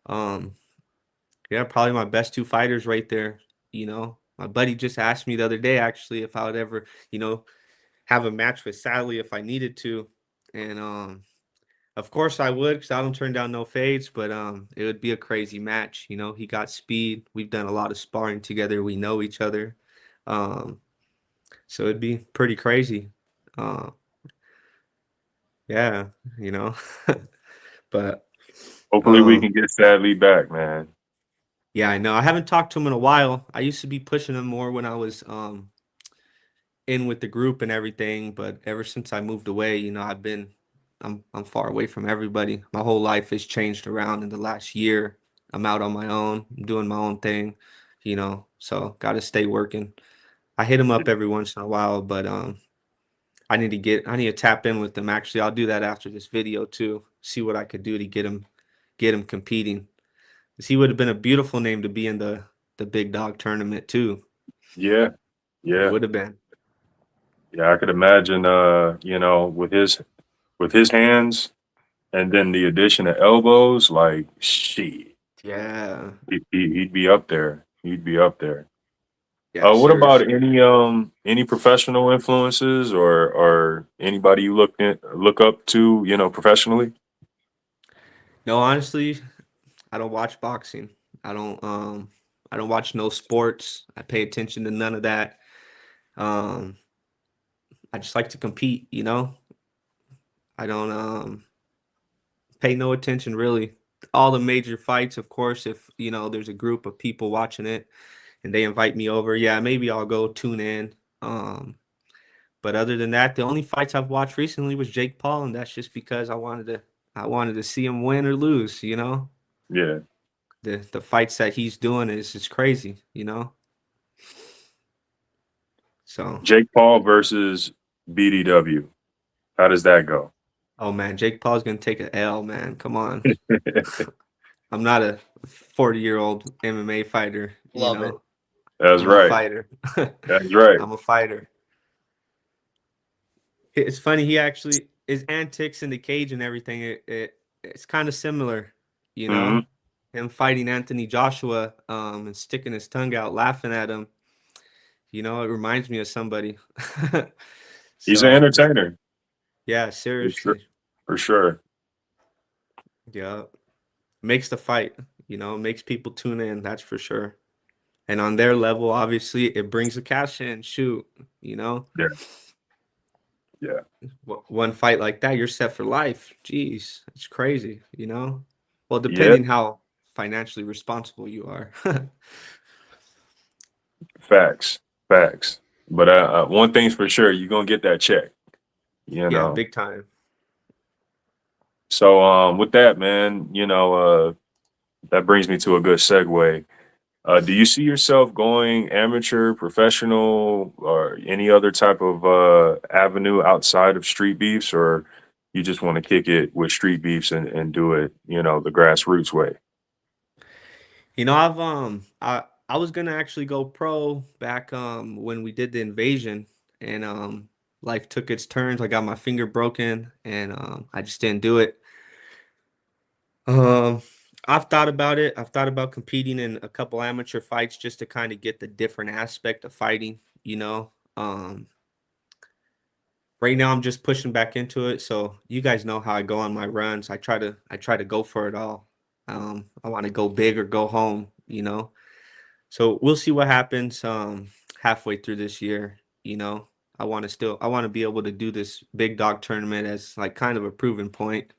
um yeah, probably my best two fighters right there. My buddy just asked me the other day actually if I would ever have a match with Sadly if I needed to. And of course I would, because I don't turn down no fades, but it would be a crazy match. He got speed, we've done a lot of sparring together, we know each other. um so it'd be pretty crazy. uh, Yeah, you know. But Hopefully, we um can get Sadly back, man. yeah, I know. I haven't talked to him in a while. I used to be pushing him more when I was in with the group and everything, but ever since I moved away, I'm far away from everybody. My whole life has changed around in the last year. I'm out on my own, I'm doing my own thing. So got to stay working. I hit him up every once in a while, but I need to tap in with him. Actually, I'll do that after this video too. See what I could do to get him competing. 'Cause he would have been a beautiful name to be in the big dog tournament too. Yeah, It yeah, would have been. yeah. I could imagine, with his hands, and then the addition of elbows, like shit, Yeah. he'd be up there. He'd be up there. Yeah, What about seriously. any professional influences, or anybody you look up to, professionally? No, honestly, I don't watch boxing. I don't I don't watch no sports. I pay attention to none of that. Um I just like to compete, you know. I don't pay no attention really. All the major fights, of course, if you know there's a group of people watching it and they invite me over, yeah, maybe I'll go tune in. Um, but other than that, the only fights I've watched recently was Jake Paul, and that's just because I wanted to see him win or lose, you know. Yeah. The fights that he's doing is just crazy, you know. So, Jake Paul versus BDW. How does that go? oh man, Jake Paul's gonna take an L, man. Come on. I'm not a 40-year-old MMA fighter, you Love it. know. That's I'm a right. fighter. That's right. I'm a fighter. It's funny, he actually his antics in the cage and everything, it's kind of similar, you Hmm. know. Him fighting Anthony Joshua, and sticking his tongue out, laughing at him. You know, it reminds me of somebody. He's an So, entertainer. yeah, For sure. seriously. For sure. Yeah. Makes the fight, you know, makes people tune in, that's for sure. And on their level, obviously, it brings the cash in. Shoot, you know, Yeah. Yeah. one fight like that, you're set for life. Jeez, it's crazy, you know. Well, Yeah. depending how financially responsible you are. Facts. Facts. But one thing's for sure, you're gonna get that check. You Yeah, know. big time. So with that, man, that brings me to a good segue. Do you see yourself going amateur, professional, or any other type of avenue outside of street beefs, or you just want to kick it with street beefs and do it, the grassroots way? You know, I was gonna actually go pro back when we did the invasion, and life took its turns. I got my finger broken, and I just didn't do it. Um, I've thought about it. I've thought about competing in a couple amateur fights just to kind of get the different aspect of fighting, you know. Right now I'm just pushing back into it. So you guys know how I go on my runs. I try to go for it all. I want to go big or go home, you know. So we'll see what happens halfway through this year, you know. I want to be able to do this big dog tournament as like kind of a proven point.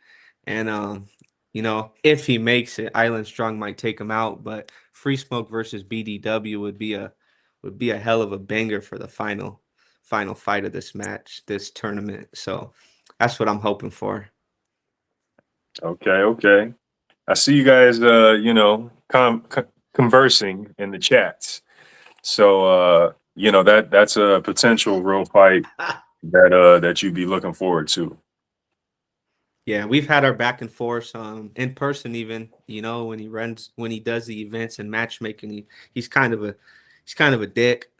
And you know, if he makes it, Island Strong might take him out, but Free Smoke versus BDW would be a hell of a banger for the final fight of this match, this tournament. So that's what I'm hoping for. Okay, okay. I see you guys, conversing in the chats. So, that's a potential real fight that you'd be looking forward to. Yeah, we've had our back and forth in person even, you know, when he does the events and matchmaking, he's kind of a dick.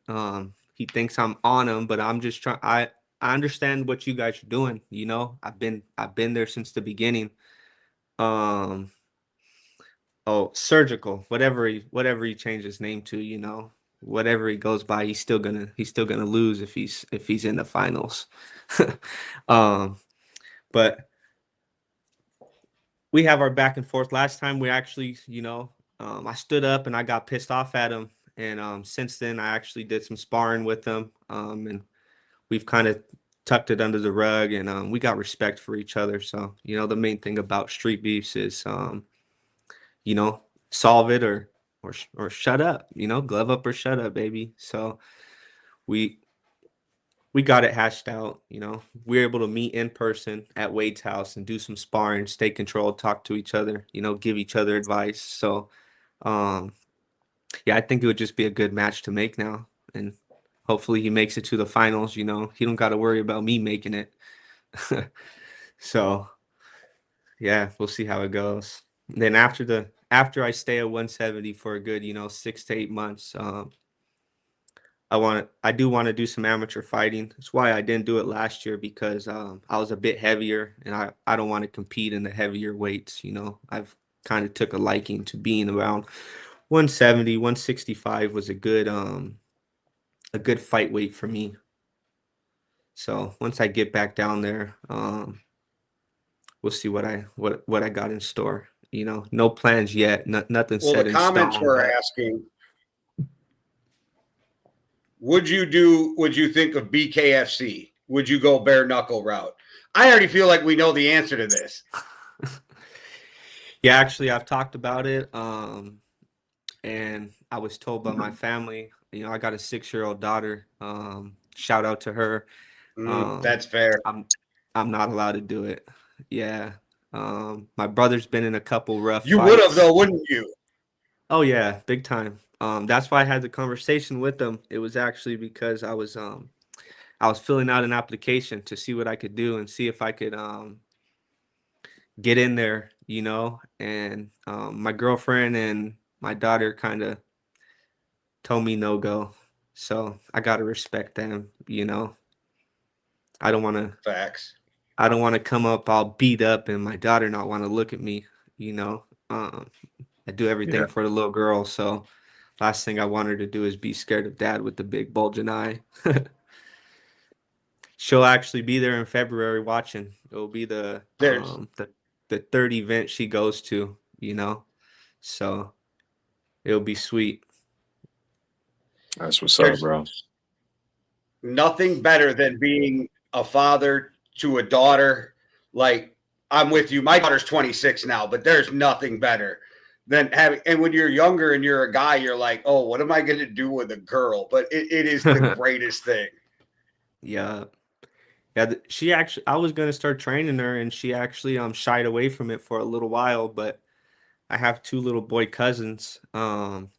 He thinks I'm on him, but I'm just trying I understand what you guys are doing, you know. I've been there since the beginning. Um oh, Surgical, whatever he changed his name to, you know. Whatever he goes by, he's still gonna lose if he's in the finals. um but we have our back and forth. Last time we actually, you know, I stood up and I got pissed off at him. And since then, I actually did some sparring with him. And we've kind of tucked it under the rug, and we got respect for each other. So, you know, the main thing about street beefs is, you know, solve it or shut up, you know, glove up or shut up, baby. So we we got it hashed out. You know, we were able to meet in person at Wade's house and do some sparring, stay controlled, talk to each other, you know, give each other advice. So, um, yeah, I think it would just be a good match to make now, and hopefully he makes it to the finals. You know, he don't got to worry about me making it. So, yeah, we'll see how it goes. Then after I stay at 170 for a good, you know, 6 to 8 months, I do want to do some amateur fighting. That's why I didn't do it last year because I was a bit heavier and I don't want to compete in the heavier weights. You know, I've kind of took a liking to being around 170, 165 was a good fight weight for me. So once I get back down there, we'll see what I got in store. You know, no plans yet, nothing Well, the set in comments stone, were but asking, would you think of BKFC? would you go bare knuckle route? I already feel like we know the answer to this. Yeah, actually, I've talked about it. And I was told by my family, I got a 6-year-old daughter. Shout out to her. That's fair. I'm not allowed to do it. Yeah. My brother's been in a couple rough You would have fights. though, wouldn't you? Oh yeah, big time. That's why I had the conversation with them. It was actually because I was filling out an application to see what I could do and see if I could get in there, and my girlfriend and my daughter kind of told me no go. So I gotta respect them. I don't wanna Facts. I don't wanna come up all beat up and my daughter not wanna look at me, you know. I do everything Yeah. for the little girl, so last thing I want her to do is be scared of dad with the big bulging eye. She'll actually be there in February watching. It'll be There's the third event she goes to. So it'll be sweet. That's what's up, there's bro. nothing better than being a father to a daughter. Like, I'm with you. My daughter's 26 now, but there's nothing better than having. And when you're younger and you're a guy, you're like, oh, what am I going to do with a girl? But it is the greatest thing. Yeah. Yeah, she actually, I was gonna start training her, and she actually shied away from it for a little while. But I have two little boy cousins. And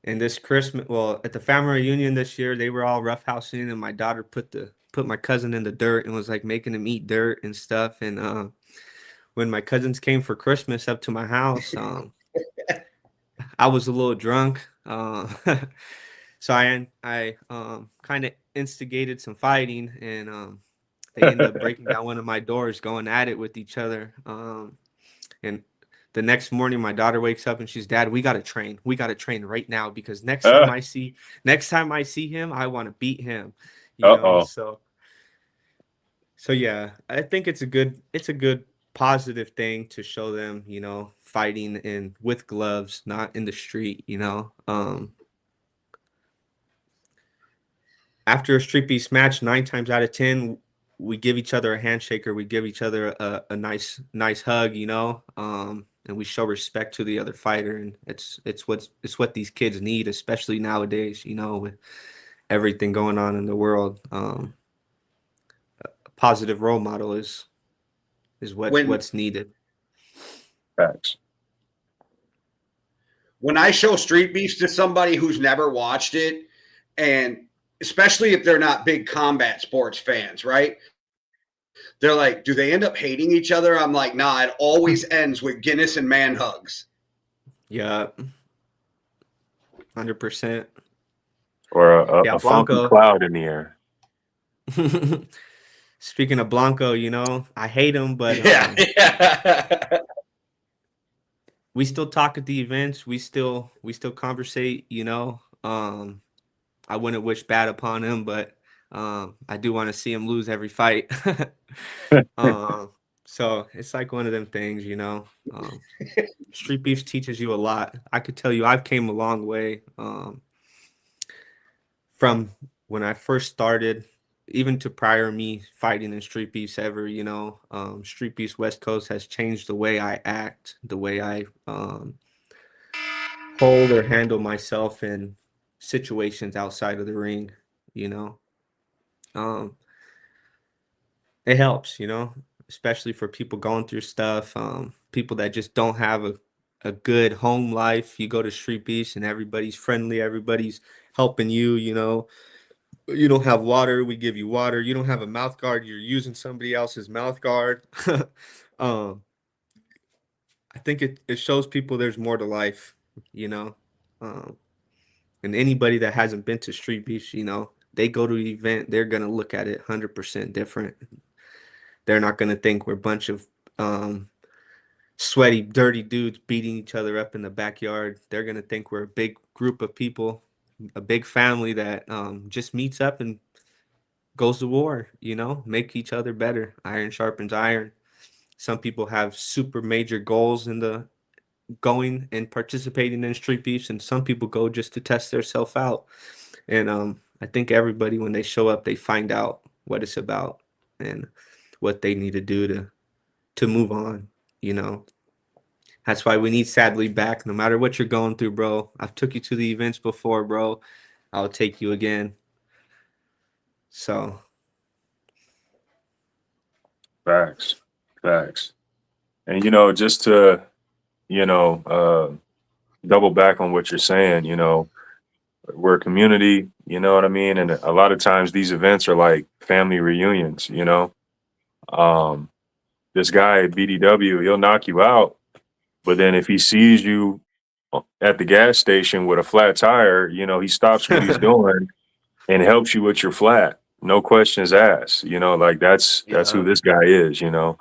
this Christmas, well, at the family reunion this year, they were all roughhousing, and my daughter put my cousin in the dirt and was like making him eat dirt and stuff. And when my cousins came for Christmas up to my house, I was a little drunk. So I kind of instigated some fighting, and they ended up breaking down one of my doors, going at it with each other. And the next morning, my daughter wakes up and she's, Dad, we gotta train. We gotta train right now because next time I see him, I want to beat him. Uh-oh. So yeah, I think it's a good positive thing to show them, fighting in with. Not in the street. After a street beefs match, 9 times out of 10, we give each other a handshake, or we give each other a nice hug, and we show respect to the other fighter. And it's what these kids need, especially nowadays, with everything going on in the world. A positive role model is what's needed. Facts. When I show Street Beefs to somebody who's never watched it, and especially if they're not big combat sports fans, right? They're like, do they end up hating each other? I'm like, nah, it always ends with Guinness and man hugs. Yeah, 100%. Or a Yeah, funky Blanco. cloud in the air. Speaking of Blanco, I hate him, but Yeah. we still talk at the events. We still conversate. I wouldn't wish bad upon him, but I do want to see him lose every fight. So it's like one of them things. Street Beefs teaches you a lot. I could tell you I've came a long way from when I first started, even to prior me fighting in Street Beefs ever. StreetBeefs West Coast has changed the way I act, the way I hold or handle myself in situations outside of the ring. you know um it helps, especially for people going through stuff, people that just don't have a good home life. You go to Street Beefs and everybody's friendly, everybody's helping you don't have water, we give you water. You don't have a mouth guard, you're using somebody else's mouth guard. um I think it shows people there's more to life, you know um and anybody that hasn't been to Street Beefs, they go to the event, they're gonna look at it 100% different. They're not gonna think we're a bunch of sweaty, dirty dudes beating each other up in the backyard. They're gonna think we're a big group of people, a big family that just meets up and goes to war. Make each other better. Iron sharpens iron. Some people have super major goals in the going and participating in Street Beefs, and some people go just to test themselves out. And I think everybody, when they show up, they find out what it's about and what they need to do to move on, you know. That's why we need Sadly back. No matter what you're going through, bro. I've took you to the events before, bro. I'll take you again. So Facts. Facts. And you know, just to, you know, double back on what you're saying, you know, we're a community, you know what I mean? And a lot of times these events are like family reunions, you know. Um, this guy at BDW, he'll knock you out, but then if he sees you at the gas station with a flat tire, you know, he stops what he's doing and helps you with your flat. No questions asked. You know, like that's who yeah, this guy is, you know.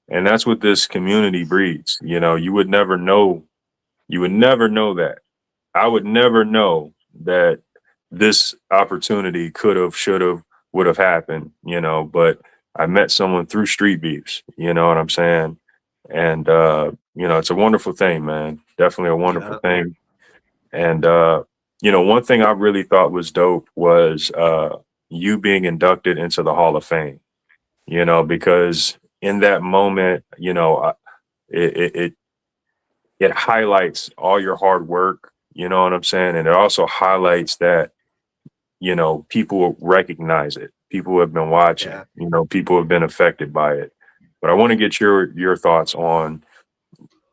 And that's what this community breeds. You know, you would never know that. I would never know that this opportunity could have, should have, would have happened, you know, but I met someone through Street Beefs, you know what I'm saying? And you know, it's a wonderful thing, man. Definitely a wonderful yeah, thing. And you know, one thing I really thought was dope was you being inducted into the Hall of Fame, you know, because in that moment, you know, it it highlights all your hard work, you know what I'm saying? And it also highlights that, you know, people recognize it. People have been watching, yeah. you know, people have been affected by it. But I want to get your thoughts on,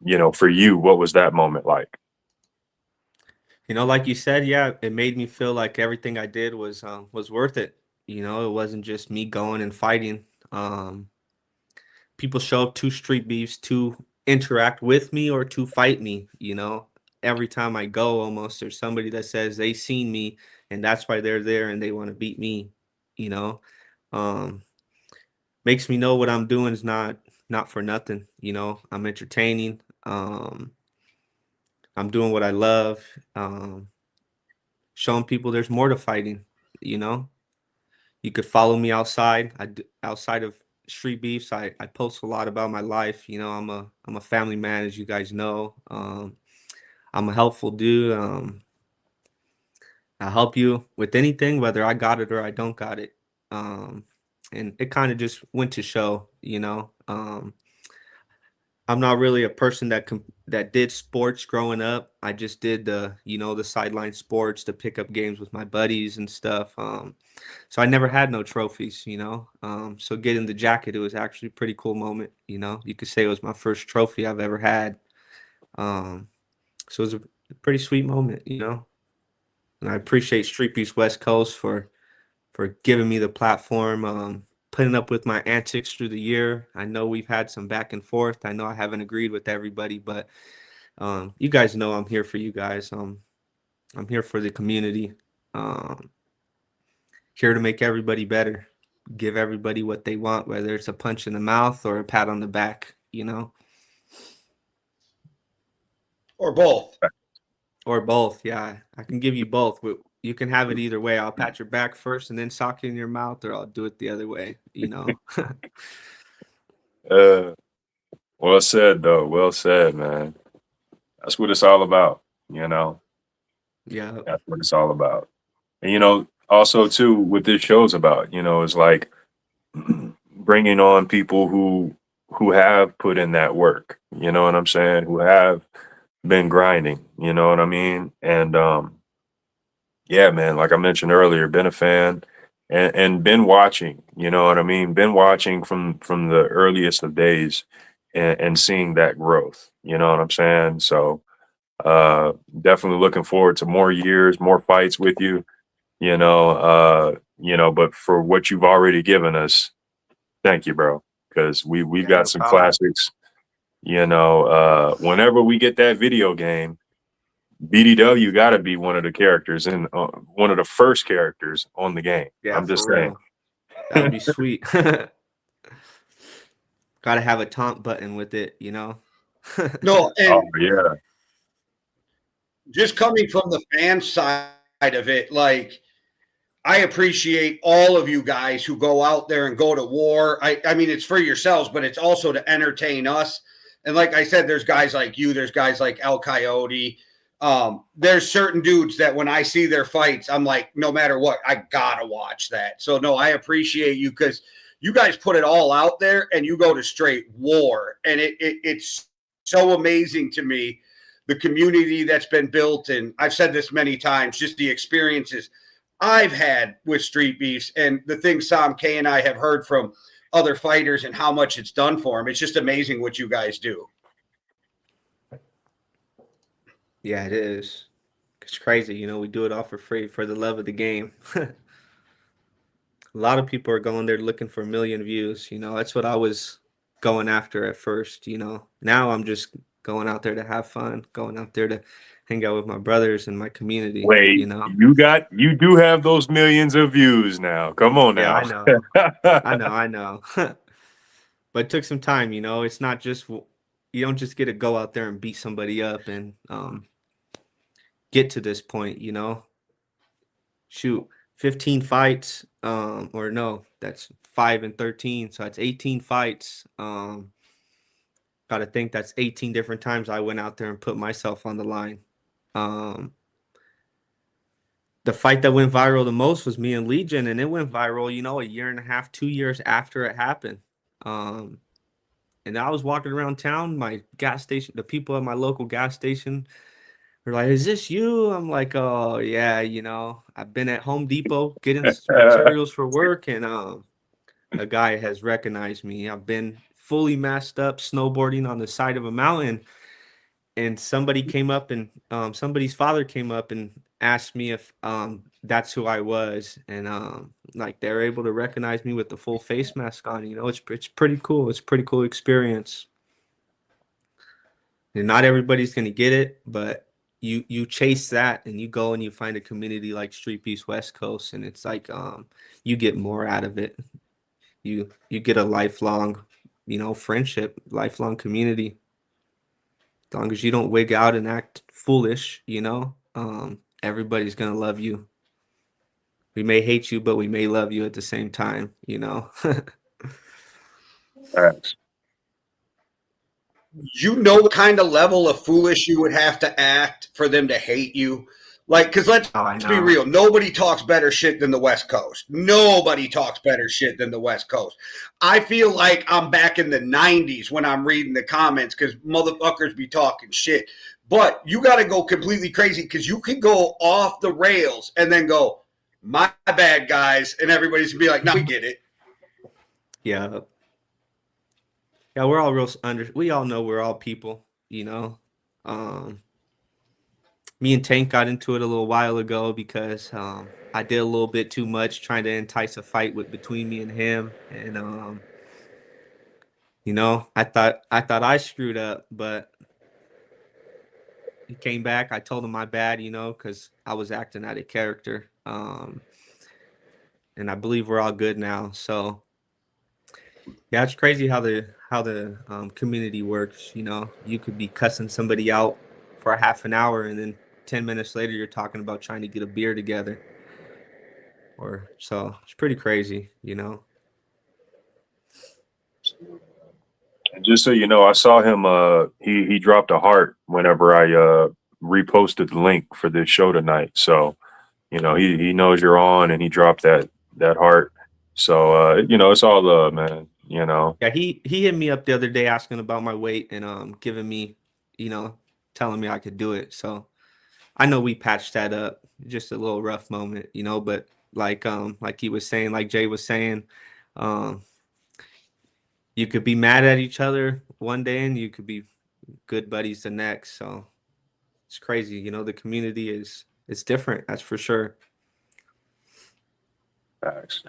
you know, for you, what was that moment like? You know, like you said, yeah, it made me feel like everything I did was worth it. You know, it wasn't just me going and fighting. People show up to Street Beefs to interact with me or to fight me, you know. Every time I go, almost there's somebody that says they seen me and that's why they're there and they want to beat me, you know. Um, Makes me know what I'm doing is not for nothing, you know. I'm entertaining. I'm doing what I love. Showing people there's more to fighting, you know. You could follow me outside. Outside of Street Beefs, I post a lot about my life. You know, I'm a family man, as you guys know. I'm a helpful dude. I help you with anything, whether I got it or I don't got it. Um, and it kind of just went to show, you know. I'm not really a person that did sports growing up. I just did the sideline sports, the pickup games with my buddies and stuff. So I never had no trophies, you know. So getting the jacket, it was actually a pretty cool moment, you know. You could say it was my first trophy I've ever had. Um, so it was a pretty sweet moment, you know. And I appreciate StreetBeefs West Coast for giving me the platform, putting up with my antics through the year. I know we've had some back and forth. I know I haven't agreed with everybody, but you guys know I'm here for you guys. I'm here for the community. Um, Here to make everybody better, give everybody what they want, whether it's a punch in the mouth or a pat on the back, you know, Or both. or both. Yeah, I can give you both. You can have it either way. I'll pat your back first and then sock you in your mouth, or I'll do it the other way, you know. Uh, well said though. Well said, man. That's what it's all about, you know. Yeah, That's what it's all about. And you know, also too, what this show's about, you know, is like bringing on people who have put in that work. You know what I'm saying? Who have been grinding. You know what I mean? And yeah, man, like I mentioned earlier, been a fan and been watching. You know what I mean? Been watching from the earliest of days and seeing that growth. You know what I'm saying? So definitely looking forward to more years, more fights with you. You know, but for what you've already given us, thank you, bro. Because we've yeah, got no some problem. classics. You know, whenever we get that video game, BDW got to be one of the characters in one of the first characters on the game. Yeah, I'm just for saying. real. That would be sweet. Gotta have a taunt button with it, you know. No, Oh and yeah, just coming from the fan side of it, like I appreciate all of you guys who go out there and go to war. I mean, it's for yourselves, but it's also to entertain us. And like I said, there's guys like you, there's guys like El Coyote, There's certain dudes that when I see their fights, I'm like, no matter what, I gotta watch that. So no, I appreciate you because you guys put it all out there and you go to straight war. And it's so amazing to me, the community that's been built. And I've said this many times, just the experiences I've had with Street Beefs and the things Somké and I have heard from other fighters and how much it's done for them. It's just amazing what you guys do. Yeah, it is. It's crazy, you know, we do it all for free for the love of the game. A lot of people are going there looking for a million views, you know. That's what I was going after at first, you know. Now I'm just going out there to have fun, going out there to hang out with my brothers and my community, Wait, you know. you do have those millions of views now. Come on Yeah, now. I know. I know. But it took some time, you know. It's not just you don't just get to go out there and beat somebody up and get to this point, you know. Shoot, 15 fights, or no, that's 5 and 13, so that's 18 fights. Gotta think that's 18 different times I went out there and put myself on the line. The fight that went viral the most was me and Legion, and it went viral, you know, a year and a half, 2 years after it happened. And I was walking around town, my gas station, the people at my local gas station were like, "Is this you?" I'm like, "Oh yeah, you know, I've been at Home Depot getting materials for work, and a guy has recognized me. I've been fully masked up, snowboarding on the side of a mountain, and somebody came up and somebody's father came up and asked me if that's who I was, and like they're able to recognize me with the full face mask on. You know, it's pretty cool. It's a pretty cool experience. And not everybody's gonna get it, but you chase that and you go and you find a community like StreetBeefs West Coast, and it's like you get more out of it. You get a lifelong, you know, friendship, lifelong community. As long as you don't wig out and act foolish, you know, everybody's gonna love you. We may hate you, but we may love you at the same time, you know. Facts. You know what kind of level of foolish you would have to act for them to hate you? Like, because let's Oh, I be know. real, nobody talks better shit than the West Coast. Nobody talks better shit than the West Coast. I feel like I'm back in the 90s when I'm reading the comments because motherfuckers be talking shit. But you got to go completely crazy because you can go off the rails and then go, my bad, guys. And everybody's going to be like, no, we get it. Yeah. Yeah, we're all we all know we're all people, you know. Me and Tank got into it a little while ago because I did a little bit too much trying to entice a fight between me and him, and you know, I thought I screwed up, but he came back. I told him my bad, you know, because I was acting out of character, and I believe we're all good now. So yeah, it's crazy how the community works. You know, you could be cussing somebody out for a half an hour, and then 10 minutes later, you're talking about trying to get a beer together. Or so it's pretty crazy, you know. And just so you know, I saw him. He dropped a heart whenever I reposted the link for this show tonight. So you know he knows you're on, and he dropped that heart. So you know it's all love, man. You know. Yeah, he hit me up the other day asking about my weight and giving me, you know, telling me I could do it. So I know we patched that up. Just a little rough moment, you know, but like he was saying, like Jay was saying, um you could be mad at each other one day and you could be good buddies the next. So it's crazy, you know, the community it's different, that's for sure. Facts.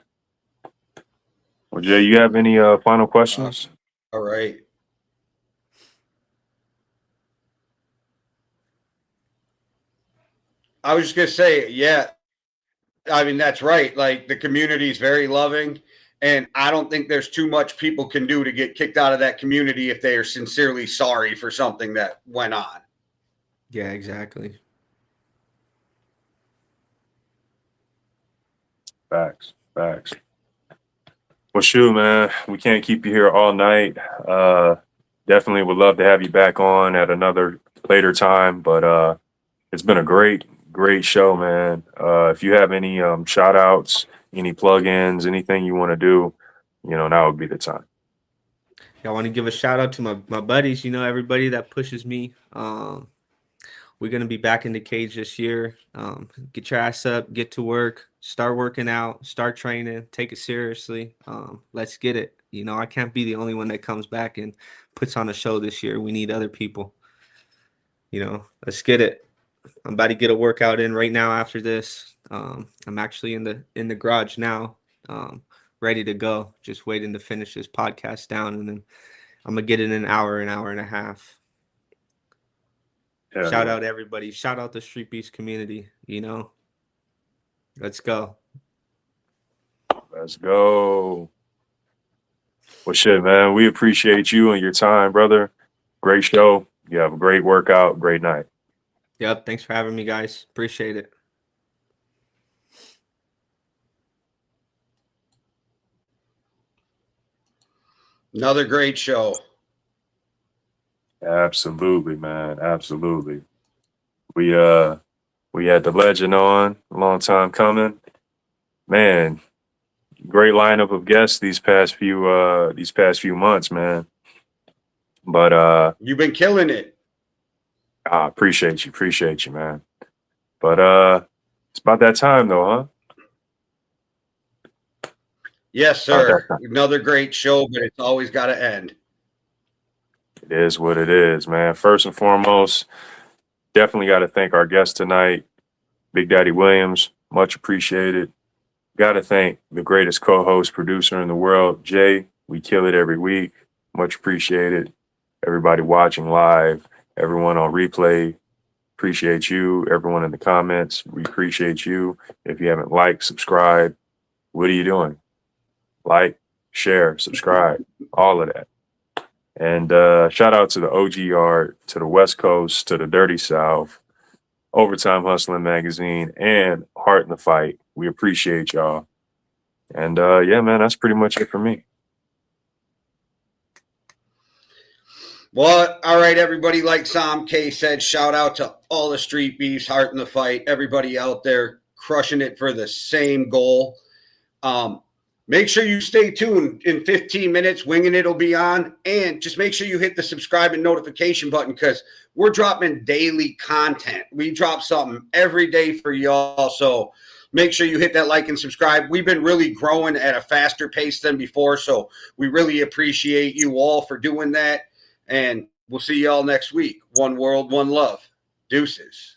Well, Jay, you have any final questions? All right. I was just going to say, yeah, I mean, that's right. Like the community is very loving. And I don't think there's too much people can do to get kicked out of that community if they are sincerely sorry for something that went on. Yeah, exactly. Facts. Facts. Well, shoot, man, we can't keep you here all night. Definitely would love to have you back on at another later time, but it's been a great show, man. If you have any shout outs, any plugins, anything you want to do, now would be the time. I want to give a shout out to my buddies, everybody that pushes me. We're going to be back in the cage this year. Get your ass up, get to work, start working out, start training, take it seriously. Let's get it. I can't be the only one that comes back and puts on a show this year. We need other people. Let's get it. I'm about to get a workout in right now after this. I'm actually in the garage now, ready to go. Just waiting to finish this podcast down, and then I'm gonna get in an hour and a half. Hell Shout yeah. out everybody. Shout out the StreetBeefs community. Let's go. Let's go. Well, shit, man. We appreciate you and your time, brother. Great show. You have a great workout. Great night. Yep. Thanks for having me, guys. Appreciate it. Another great show. Absolutely, man. Absolutely. We had the legend on, a long time coming. Man, great lineup of guests these past few months, man. But You've been killing it. I appreciate you, man. But it's about that time though, huh? Yes, sir. Another great show, but it's always got to end. It is what it is, man. First and foremost, definitely got to thank our guest tonight, Big Daddy Williams. Much appreciated. Got to thank the greatest co-host, producer in the world, Jay. We kill it every week. Much appreciated. Everybody watching live, everyone on replay, appreciate you. Everyone in the comments, we appreciate you. If you haven't liked, subscribe, what are you doing? Like, share, subscribe, all of that. And shout out to the OG Yard, to the West Coast, to the Dirty South, Overtime Hustling Magazine, and Heart in the Fight. We appreciate y'all. And yeah, man, that's pretty much it for me. Well, all right, everybody. Like Somké said, shout out to all the Street Beefs, Heart in the Fight, everybody out there crushing it for the same goal. Make sure you stay tuned. In 15 minutes, Winging It will be on. And just make sure you hit the subscribe and notification button because we're dropping daily content. We drop something every day for y'all. So make sure you hit that like and subscribe. We've been really growing at a faster pace than before. So we really appreciate you all for doing that. And we'll see y'all next week. One world, one love. Deuces.